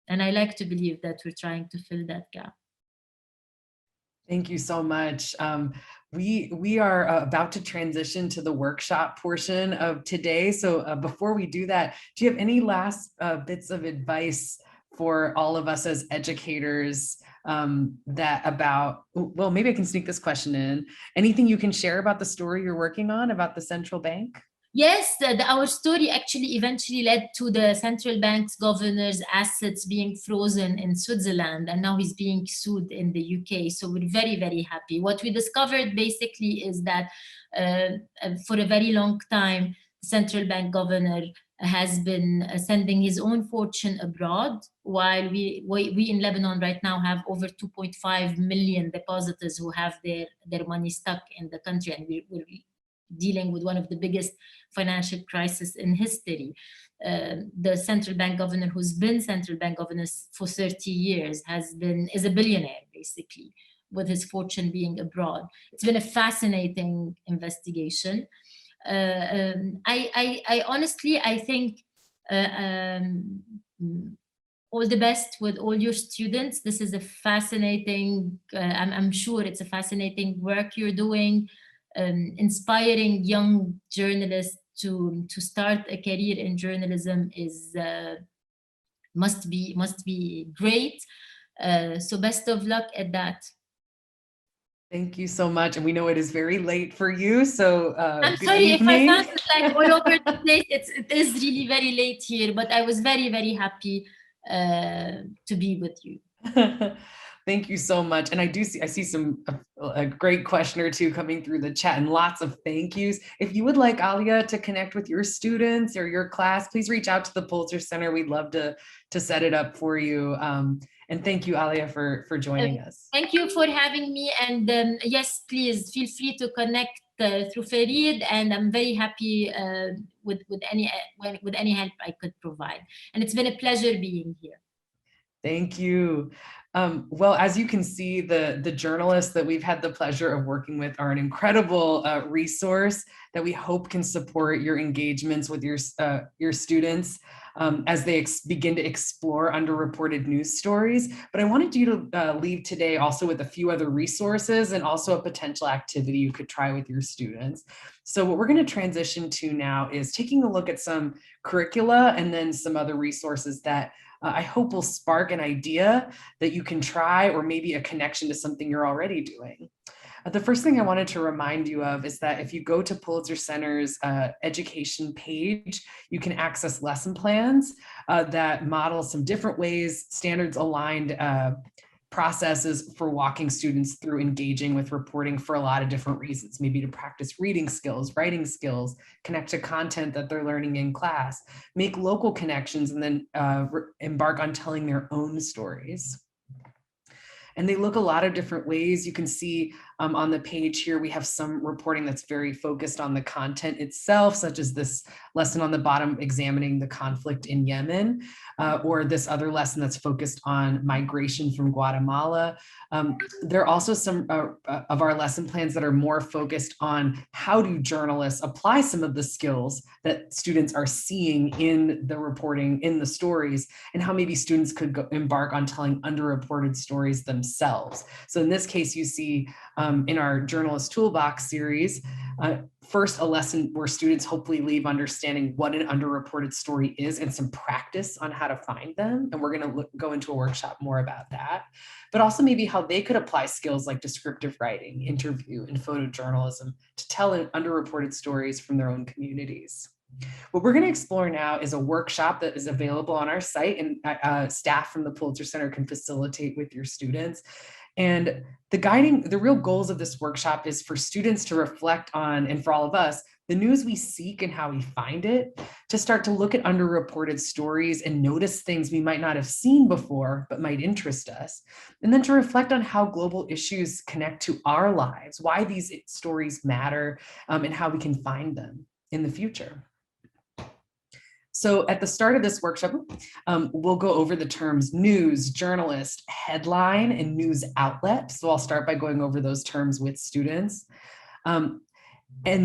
And I like to believe that we're trying to fill that gap. Thank you so much. We are about to transition to the workshop portion of today. So before we do that, do you have any last bits of advice for all of us as educators well, maybe I can sneak this question in. Anything you can share about the story you're working on about the central bank? Yes, our story actually eventually led to the central bank's governor's assets being frozen in Switzerland, and now he's being sued in the UK. So we're very happy. What we discovered basically is that for a very long time, the central bank governor has been sending his own fortune abroad, while we in Lebanon right now have over 2.5 million depositors who have their money stuck in the country, and we're dealing with one of the biggest financial crisis in history. The central bank governor, who's been central bank governor for 30 years, is a billionaire basically, with his fortune being abroad. It's been a fascinating investigation. I honestly, I think all the best with all your students. This is a fascinating, I'm sure it's a fascinating work you're doing. Inspiring young journalists to start a career in journalism must be great. So best of luck at that. Thank you so much. And we know it is very late for you. So I'm sorry if I sounded like all over the place. It is really very late here, but I was very happy to be with you. Thank you so much. And I see a great question or two coming through the chat, and lots of thank yous. If you would like Alia to connect with your students or your class, please reach out to the Pulitzer Center. We'd love to set it up for you. And thank you, Alia, for joining us. Thank you for having me. And yes, please feel free to connect through Farid, and I'm very happy with any help I could provide. And it's been a pleasure being here. Thank you. Well, as you can see, the journalists that we've had the pleasure of working with are an incredible resource that we hope can support your engagements with your students as they begin to explore underreported news stories. But I wanted you to leave today also with a few other resources and also a potential activity you could try with your students. So what we're going to transition to now is taking a look at some curricula and then some other resources that I hope will spark an idea that you can try, or maybe a connection to something you're already doing. The first thing I wanted to remind you of is that if you go to Pulitzer Center's education page, you can access lesson plans that model some different ways, standards aligned processes for walking students through engaging with reporting for a lot of different reasons, maybe to practice reading skills, writing skills, connect to content that they're learning in class, make local connections, and then embark on telling their own stories. And they look a lot of different ways. You can see on the page here, we have some reporting that's very focused on the content itself, such as this lesson on the bottom examining the conflict in Yemen, or this other lesson that's focused on migration from Guatemala. There are also some of our lesson plans that are more focused on how do journalists apply some of the skills that students are seeing in the reporting, in the stories, and how maybe students could embark on telling underreported stories themselves. So in this case, you see in our Journalist Toolbox series, first a lesson where students hopefully leave understanding what an underreported story is and some practice on how to find them. And we're going to go into a workshop more about that, but also maybe how they could apply skills like descriptive writing, interview, and photojournalism to tell underreported stories from their own communities. What we're going to explore now is a workshop that is available on our site, and staff from the Pulitzer Center can facilitate with your students. And the real goals of this workshop is for students to reflect on, and for all of us, the news we seek and how we find it, to start to look at underreported stories and notice things we might not have seen before, but might interest us. And then to reflect on how global issues connect to our lives, why these stories matter, and how we can find them in the future. So at the start of this workshop, we'll go over the terms news, journalist, headline, and news outlet. So I'll start by going over those terms with students. Once I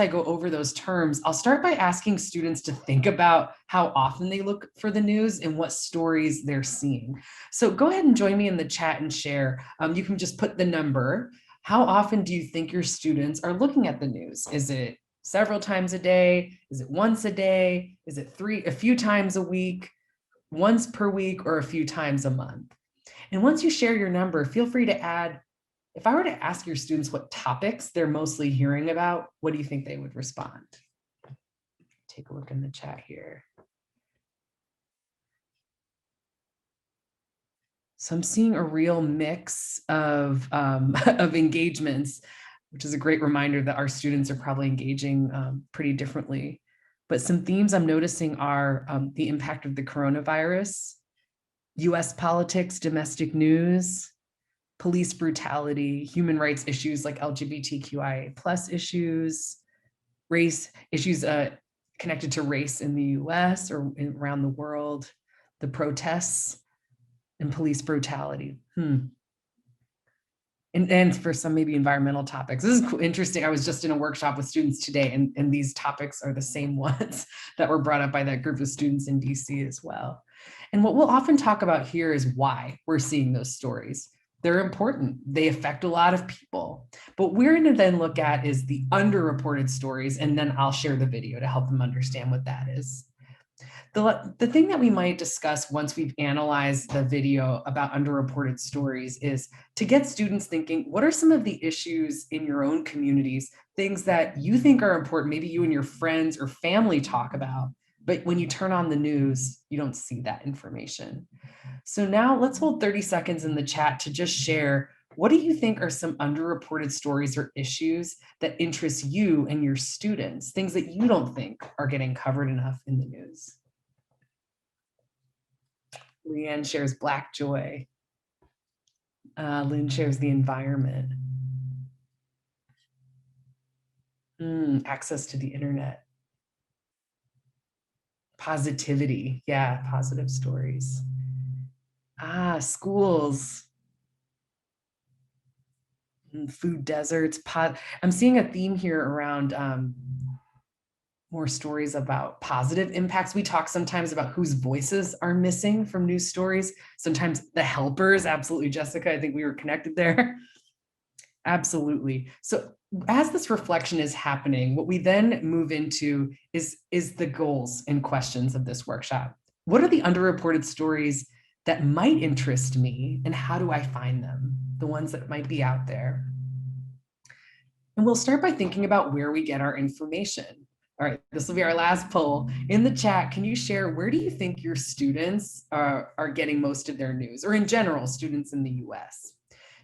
go over those terms, I'll start by asking students to think about how often they look for the news and what stories they're seeing. So go ahead and join me in the chat and share. You can just put the number. How often do you think your students are looking at the news? Is it several times a day? Is it once a day? Is it a few times a week, once per week, or a few times a month? And once you share your number, feel free to add, if I were to ask your students what topics they're mostly hearing about, what do you think they would respond? Take a look in the chat here. So I'm seeing a real mix of engagements, which is a great reminder that our students are probably engaging pretty differently. But some themes I'm noticing are the impact of the coronavirus, US politics, domestic news, police brutality, human rights issues like LGBTQIA+ issues, race issues connected to race in the US or around the world, the protests, and police brutality. And for some maybe environmental topics. This is interesting. I was just in a workshop with students today, and these topics are the same ones that were brought up by that group of students in DC as well. And what we'll often talk about here is why we're seeing those stories. They're important. They affect a lot of people. But what we're going to then look at is the underreported stories, and then I'll share the video to help them understand what that is. The thing that we might discuss once we've analyzed the video about underreported stories is to get students thinking, what are some of the issues in your own communities, things that you think are important, maybe you and your friends or family talk about, but when you turn on the news, you don't see that information. So now let's hold 30 seconds in the chat to just share, what do you think are some underreported stories or issues that interest you and your students, things that you don't think are getting covered enough in the news? Leanne shares Black joy. Lynn shares the environment. Access to the internet. Positivity, yeah, positive stories. Schools. Food deserts. I'm seeing a theme here around more stories about positive impacts. We talk sometimes about whose voices are missing from news stories. Sometimes the helpers, absolutely, Jessica, I think we were connected there. Absolutely. So as this reflection is happening, what we then move into is the goals and questions of this workshop. What are the underreported stories that might interest me, and how do I find them? the ones that might be out there. And we'll start by thinking about where we get our information. All right, this will be our last poll. In the chat, can you share where do you think your students are getting most of their news, or in general, students in the US?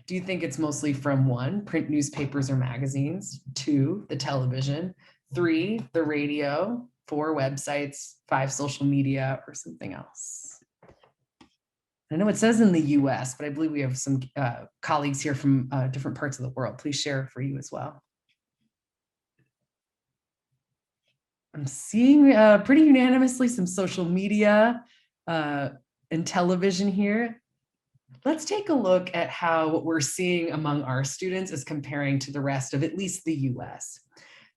Do you think it's mostly from 1, print newspapers or magazines, 2, the television, 3, the radio, 4, websites, 5, social media, or something else? I know it says in the US, but I believe we have some colleagues here from different parts of the world. Please share for you as well. I'm seeing pretty unanimously some social media and television here. Let's take a look at how what we're seeing among our students is comparing to the rest of at least the US.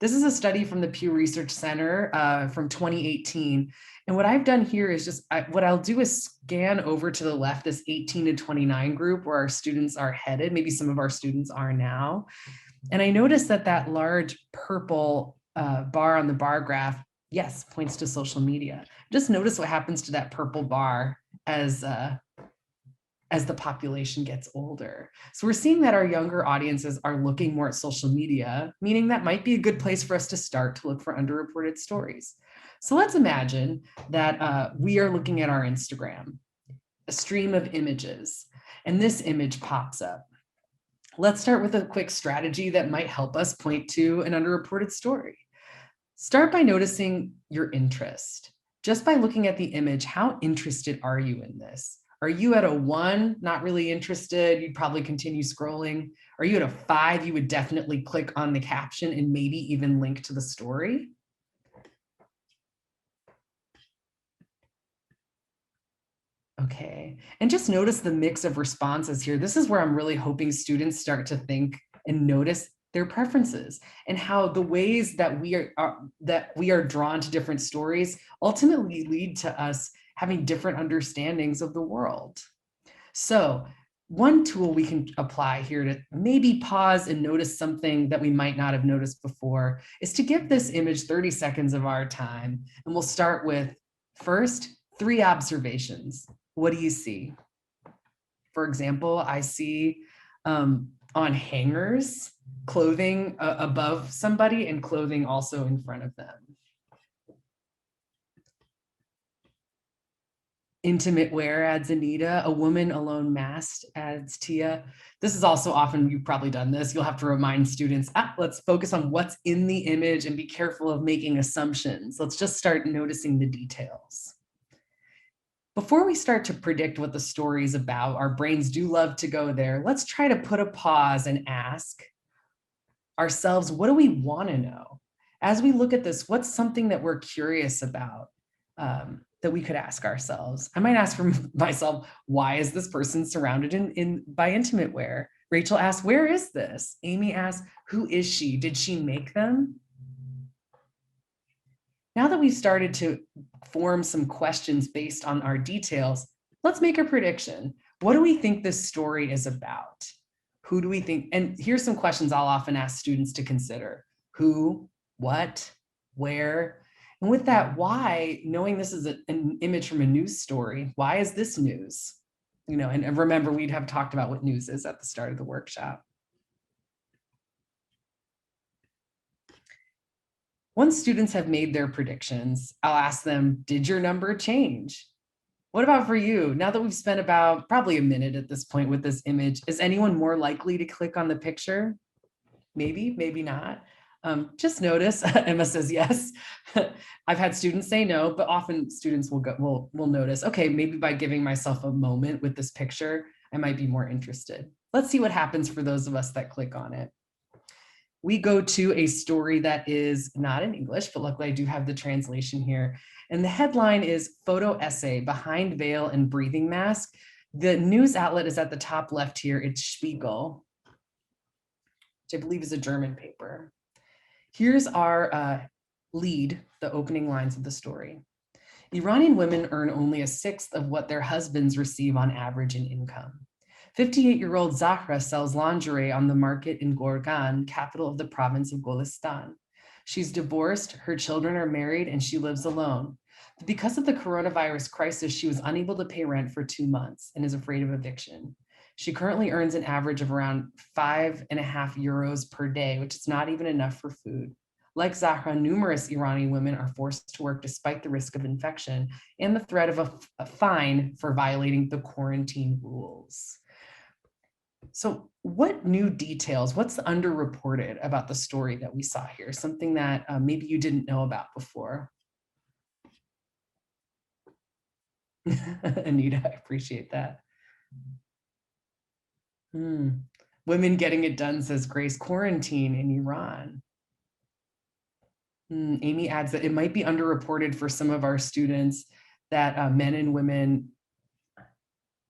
This is a study from the Pew Research Center from 2018. And what I've done here is just, what I'll do is scan over to the left, this 18 to 29 group where our students are headed. Maybe some of our students are now. And I noticed that that large purple bar on the bar graph, yes, points to social media. Just notice what happens to that purple bar as the population gets older. So we're seeing that our younger audiences are looking more at social media, meaning that might be a good place for us to start to look for underreported stories. So let's imagine that we are looking at our Instagram, a stream of images, and this image pops up. Let's start with a quick strategy that might help us point to an underreported story. Start by noticing your interest. Just by looking at the image, how interested are you in this? Are you at a 1, not really interested? You'd probably continue scrolling. Are you at a 5? You would definitely click on the caption and maybe even link to the story. Okay, and just notice the mix of responses here. This is where I'm really hoping students start to think and notice their preferences and how the ways that we are drawn to different stories ultimately lead to us having different understandings of the world. So one tool we can apply here to maybe pause and notice something that we might not have noticed before is to give this image 30 seconds of our time. And we'll start with first 3 observations. What do you see? For example, I see on hangers, clothing above somebody and clothing also in front of them. Intimate wear adds Anita, a woman alone masked adds Tia. This is also often, you've probably done this, you'll have to remind students, let's focus on what's in the image and be careful of making assumptions. Let's just start noticing the details. Before we start to predict what the story is about, our brains do love to go there. Let's try to put a pause and ask ourselves, what do we want to know? As we look at this, what's something that we're curious about that we could ask ourselves? I might ask for myself, why is this person surrounded by intimate wear? Rachel asked, where is this? Amy asked, who is she? Did she make them? Now that we've started to form some questions based on our details, let's make a prediction. What do we think this story is about? Who do we think? And here's some questions I'll often ask students to consider. Who, what, where? And with that, why, knowing this is an image from a news story, why is this news? You know, and remember, we'd have talked about what news is at the start of the workshop. Once students have made their predictions, I'll ask them, did your number change? What about for you? Now that we've spent about probably a minute at this point with this image, is anyone more likely to click on the picture? Maybe, maybe not. Just notice, Emma says yes. I've had students say no, but often students will notice, okay, maybe by giving myself a moment with this picture, I might be more interested. Let's see what happens for those of us that click on it. We go to a story that is not in English, but luckily I do have the translation here. And the headline is Photo Essay, Behind Veil and Breathing Mask. The news outlet is at the top left here. It's Spiegel, which I believe is a German paper. Here's our lead, the opening lines of the story. Iranian women earn only a sixth of what their husbands receive on average in income. 58-year-old Zahra sells lingerie on the market in Gorgan, capital of the province of Golistan. She's divorced, her children are married, and she lives alone. But because of the coronavirus crisis, she was unable to pay rent for 2 months and is afraid of eviction. She currently earns an average of around 5.5 euros per day, which is not even enough for food. Like Zahra, numerous Iranian women are forced to work despite the risk of infection and the threat of a fine for violating the quarantine rules. So what new details, what's underreported about the story that we saw here? Something that maybe you didn't know about before? Anita, I appreciate that. Women getting it done, says Grace. Quarantine in Iran. Amy adds that it might be underreported for some of our students that men and women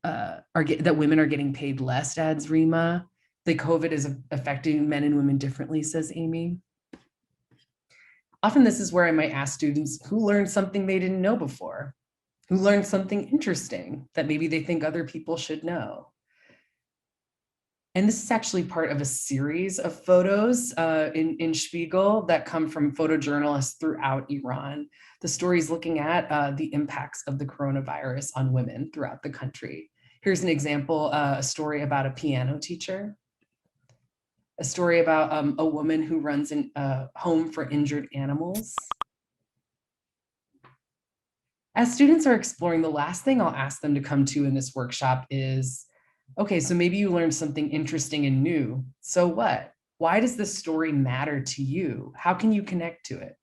that women are getting paid less, adds Rima. The COVID is affecting men and women differently, says Amy. Often this is where I might ask students who learned something they didn't know before, who learned something interesting that maybe they think other people should know. And this is actually part of a series of photos in Spiegel that come from photojournalists throughout Iran. The story is looking at the impacts of the coronavirus on women throughout the country. Here's an example, a story about a piano teacher, a story about a woman who runs a home for injured animals. As students are exploring, the last thing I'll ask them to come to in this workshop is, okay, so maybe you learned something interesting and new. So what? Why does this story matter to you? How can you connect to it?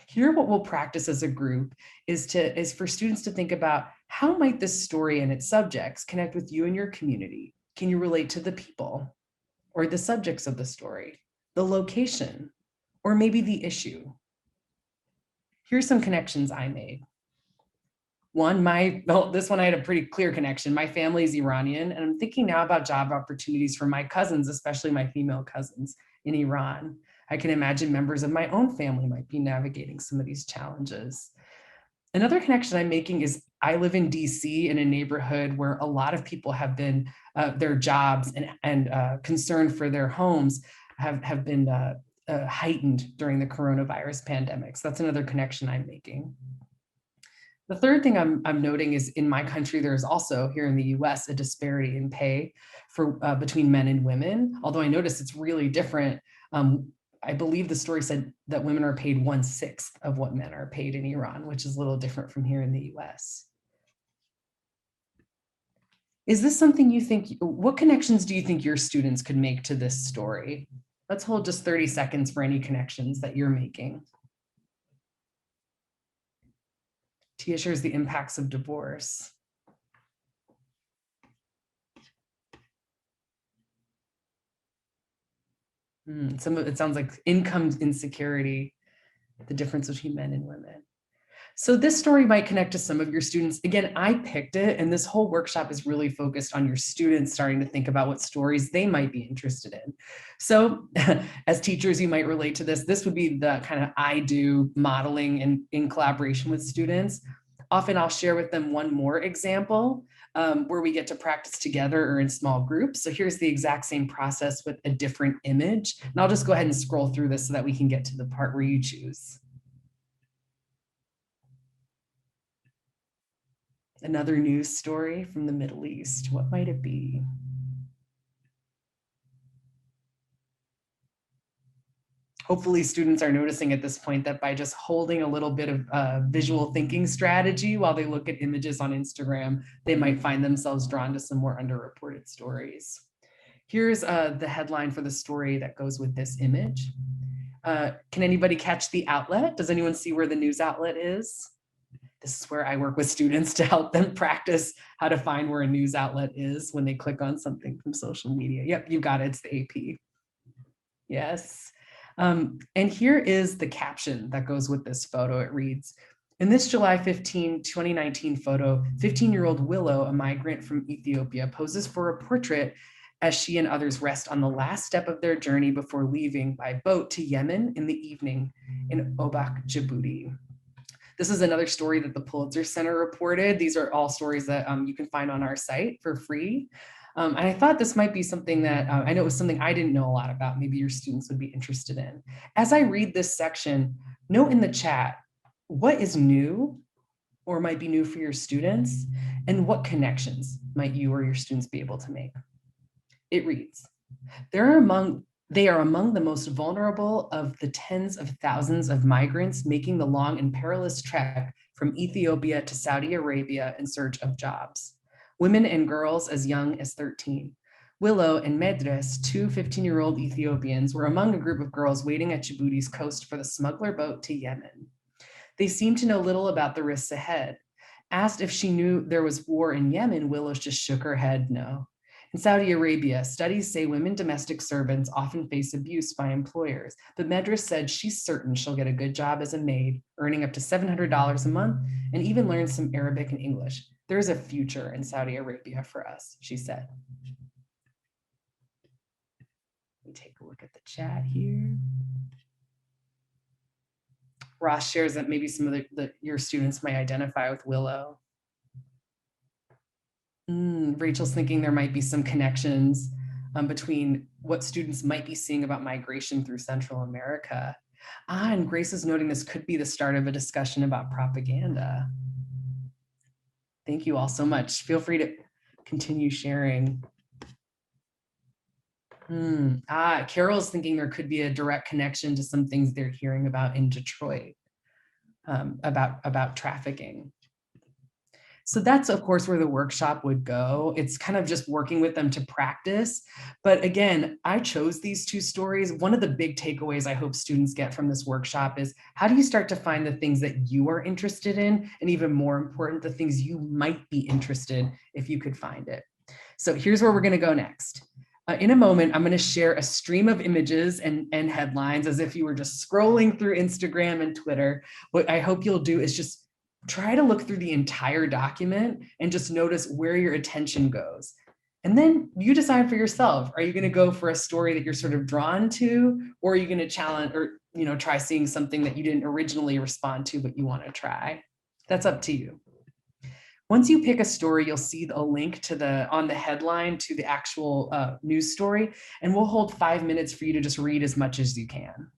Here, what we'll practice as a group is for students to think about how might this story and its subjects connect with you and your community? Can you relate to the people or the subjects of the story, the location, or maybe the issue? Here's some connections I made. One, this one I had a pretty clear connection. My family is Iranian, and I'm thinking now about job opportunities for my cousins, especially my female cousins in Iran. I can imagine members of my own family might be navigating some of these challenges. Another connection I'm making is I live in DC in a neighborhood where a lot of people have been, their jobs and concern for their homes have been heightened during the coronavirus pandemic. So that's another connection I'm making. The third thing I'm noting is in my country, there's also here in the US a disparity in pay for between men and women, although I notice it's really different. I believe the story said that women are paid 1/6 of what men are paid in Iran, which is a little different from here in the US. Is this something you think, what connections do you think your students could make to this story? Let's hold just 30 seconds for any connections that you're making. Tia shares the impacts of divorce. Some of it sounds like income insecurity, the difference between men and women. So this story might connect to some of your students. Again, I picked it, and this whole workshop is really focused on your students starting to think about what stories they might be interested in. So as teachers, you might relate to this. This would be the kind of I do modeling and in collaboration with students. Often I'll share with them one more example where we get to practice together or in small groups. So here's the exact same process with a different image. And I'll just go ahead and scroll through this so that we can get to the part where you choose. Another news story from the Middle East. What might it be? Hopefully students are noticing at this point that by just holding a little bit of visual thinking strategy while they look at images on Instagram, they might find themselves drawn to some more underreported stories. Here's the headline for the story that goes with this image. Can anybody catch the outlet? Does anyone see where the news outlet is? This is where I work with students to help them practice how to find where a news outlet is when they click on something from social media. Yep, you got it, it's the AP. Yes. And here is the caption that goes with this photo. It reads, in this July 15, 2019 photo, 15-year-old Willow, a migrant from Ethiopia, poses for a portrait as she and others rest on the last step of their journey before leaving by boat to Yemen in the evening in Obak, Djibouti. This is another story that the Pulitzer Center reported. These are all stories that you can find on our site for free. And I thought this might be something that I know it was something I didn't know a lot about. Maybe your students would be interested in. As I read this section, note in the chat, what is new or might be new for your students, and what connections might you or your students be able to make? It reads, they are among the most vulnerable of the tens of thousands of migrants making the long and perilous trek from Ethiopia to Saudi Arabia in search of jobs. Women and girls as young as 13. Willow and Medres, two 15-year-old Ethiopians, were among a group of girls waiting at Djibouti's coast for the smuggler boat to Yemen. They seemed to know little about the risks ahead. Asked if she knew there was war in Yemen, Willow just shook her head no. In Saudi Arabia, studies say women domestic servants often face abuse by employers, but Medres said she's certain she'll get a good job as a maid, earning up to $700 a month, and even learn some Arabic and English. There's a future in Saudi Arabia for us, she said. Let me take a look at the chat here. Ross shares that maybe some of your students might identify with Willow. Rachel's thinking there might be some connections between what students might be seeing about migration through Central America. And Grace is noting this could be the start of a discussion about propaganda. Thank you all so much. Feel free to continue sharing. Carol's thinking there could be a direct connection to some things they're hearing about in Detroit, about trafficking. So that's, of course, where the workshop would go. It's kind of just working with them to practice. But again, I chose these two stories. One of the big takeaways I hope students get from this workshop is how do you start to find the things that you are interested in? And even more important, the things you might be interested if you could find it. So here's where we're going to go next. In a moment, I'm going to share a stream of images and headlines as if you were just scrolling through Instagram and Twitter. What I hope you'll do is just try to look through the entire document and just notice where your attention goes. And then you decide for yourself, are you going to go for a story that you're sort of drawn to, or are you going to challenge or try seeing something that you didn't originally respond to, but you want to try? That's up to you. Once you pick a story, you'll see a link to on the headline to the actual news story, and we'll hold 5 minutes for you to just read as much as you can.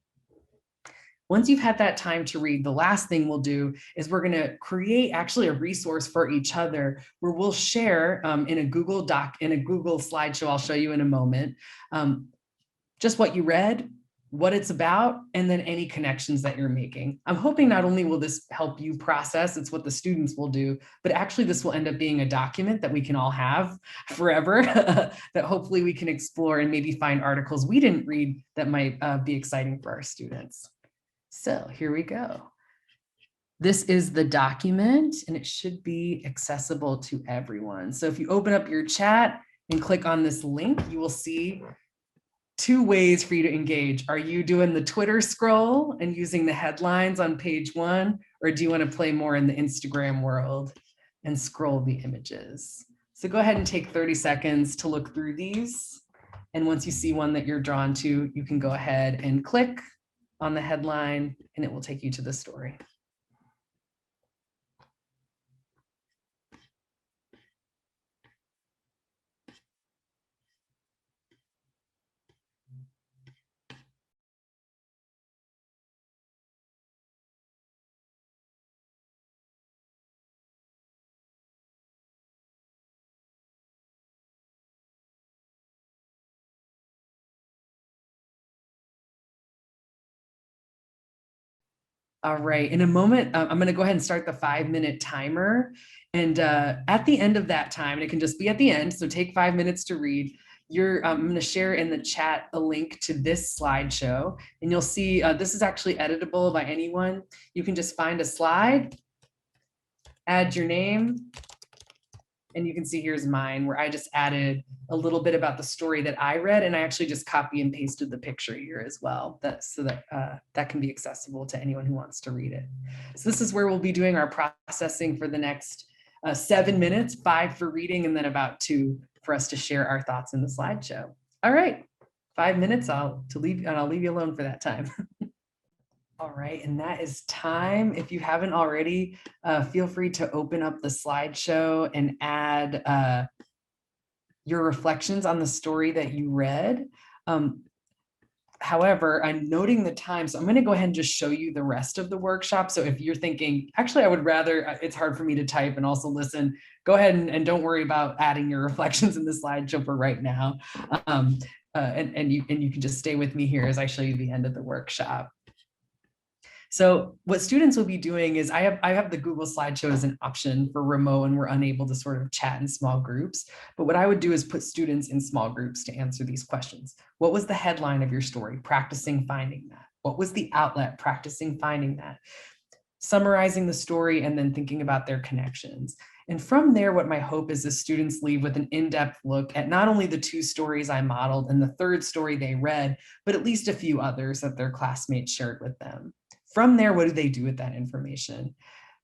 Once you've had that time to read, the last thing we'll do is we're going to create actually a resource for each other where we'll share in a Google Doc, in a Google slideshow I'll show you in a moment, just what you read, what it's about, and then any connections that you're making. I'm hoping not only will this help you process, it's what the students will do, but actually this will end up being a document that we can all have forever, that hopefully we can explore and maybe find articles we didn't read that might be exciting for our students. So here we go. This is the document and it should be accessible to everyone. So if you open up your chat and click on this link, you will see 2 ways for you to engage. Are you doing the Twitter scroll and using the headlines on page 1, or do you want to play more in the Instagram world and scroll the images? So go ahead and take 30 seconds to look through these. And once you see one that you're drawn to, you can go ahead and click on the headline and it will take you to the story. All right, in a moment, I'm going to go ahead and start the 5-minute timer. And at the end of that time, and it can just be at the end, so take 5 minutes to read, I'm going to share in the chat a link to this slideshow. And you'll see this is actually editable by anyone. You can just find a slide, add your name, and you can see here's mine, where I just added a little bit about the story that I read, and I actually just copy and pasted the picture here as well, so that that can be accessible to anyone who wants to read it. So this is where we'll be doing our processing for the next 7 minutes, 5 for reading, and then about 2 for us to share our thoughts in the slideshow. All right, 5 minutes, I'll leave you alone for that time. All right, and that is time. If you haven't already, feel free to open up the slideshow and add your reflections on the story that you read. However, I'm noting the time, so I'm going to go ahead and just show you the rest of the workshop. So if you're thinking, actually, I would rather, it's hard for me to type and also listen, go ahead and don't worry about adding your reflections in the slideshow for right now. And you can just stay with me here as I show you the end of the workshop. So what students will be doing is I have the Google slideshow as an option for remote and we're unable to sort of chat in small groups. But what I would do is put students in small groups to answer these questions. What was the headline of your story? Practicing finding that. What was the outlet? Practicing finding that. Summarizing the story and then thinking about their connections. And from there, what my hope is the students leave with an in-depth look at not only the 2 stories I modeled and the 3rd story they read, but at least a few others that their classmates shared with them. From there, what do they do with that information?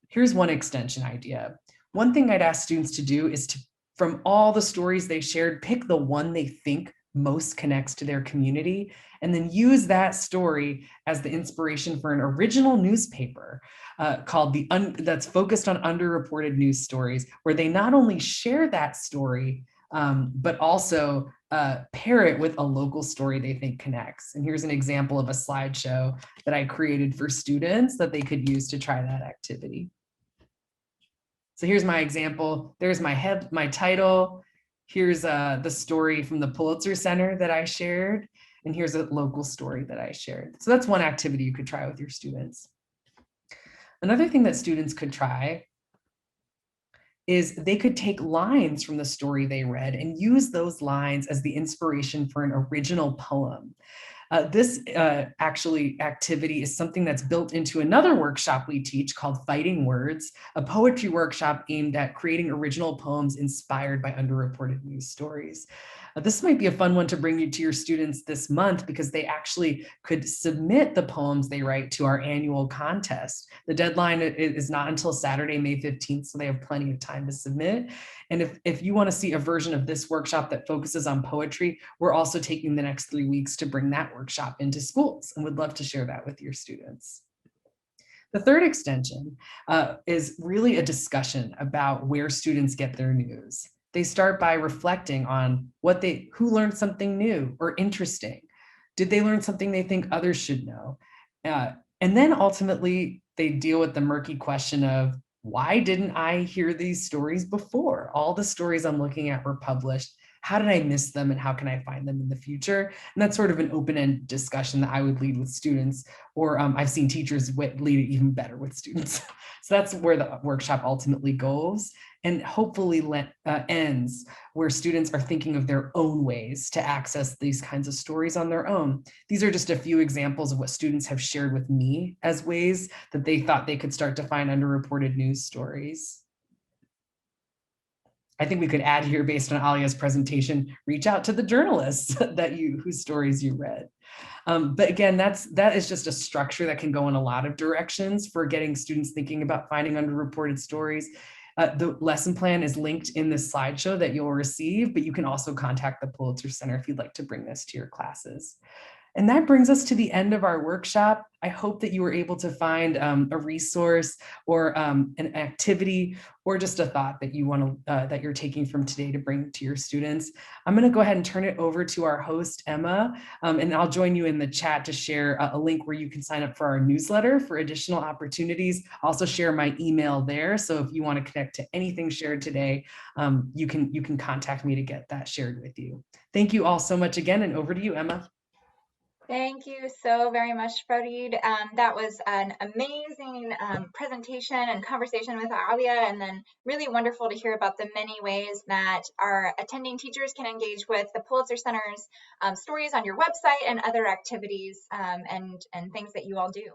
Here's one extension idea. One thing I'd ask students to do is to, from all the stories they shared, pick the one they think most connects to their community, and then use that story as the inspiration for an original newspaper called that's focused on underreported news stories, where they not only share that story, but also pair it with a local story they think connects. And here's an example of a slideshow that I created for students that they could use to try that activity. So here's my example. There's my title. Here's the story from the Pulitzer Center that I shared. And here's a local story that I shared. So that's one activity you could try with your students. Another thing that students could try is they could take lines from the story they read and use those lines as the inspiration for an original poem. This activity is something that's built into another workshop we teach called Fighting Words, a poetry workshop aimed at creating original poems inspired by underreported news stories. This might be a fun one to bring you to your students this month because they actually could submit the poems they write to our annual contest. The deadline is not until Saturday, May 15th, so they have plenty of time to submit. And if you want to see a version of this workshop that focuses on poetry, we're also taking the next 3 weeks to bring that workshop into schools and would love to share that with your students. The third extension is really a discussion about where students get their news. They start by reflecting on who learned something new or interesting. Did they learn something they think others should know? And then ultimately they deal with the murky question of, why didn't I hear these stories before? All the stories I'm looking at were published. How did I miss them and how can I find them in the future? And that's sort of an open-ended discussion that I would lead with students, or I've seen teachers lead it even better with students. So that's where the workshop ultimately goes and hopefully ends where students are thinking of their own ways to access these kinds of stories on their own. These are just a few examples of what students have shared with me as ways that they thought they could start to find underreported news stories. I think we could add here, based on Alia's presentation, reach out to the journalists whose stories you read. But again, that is just a structure that can go in a lot of directions for getting students thinking about finding underreported stories. The lesson plan is linked in this slideshow that you'll receive, but you can also contact the Pulitzer Center if you'd like to bring this to your classes. And that brings us to the end of our workshop. I hope that you were able to find a resource or an activity or just a thought that that you're taking from today to bring to your students. I'm going to go ahead and turn it over to our host, Emma, and I'll join you in the chat to share a link where you can sign up for our newsletter for additional opportunities. I'll also share my email there. So if you want to connect to anything shared today, you can contact me to get that shared with you. Thank you all so much again, and over to you, Emma. Thank you so very much, Fareed. That was an amazing presentation and conversation with Alia, and then really wonderful to hear about the many ways that our attending teachers can engage with the Pulitzer Center's stories on your website and other activities and things that you all do.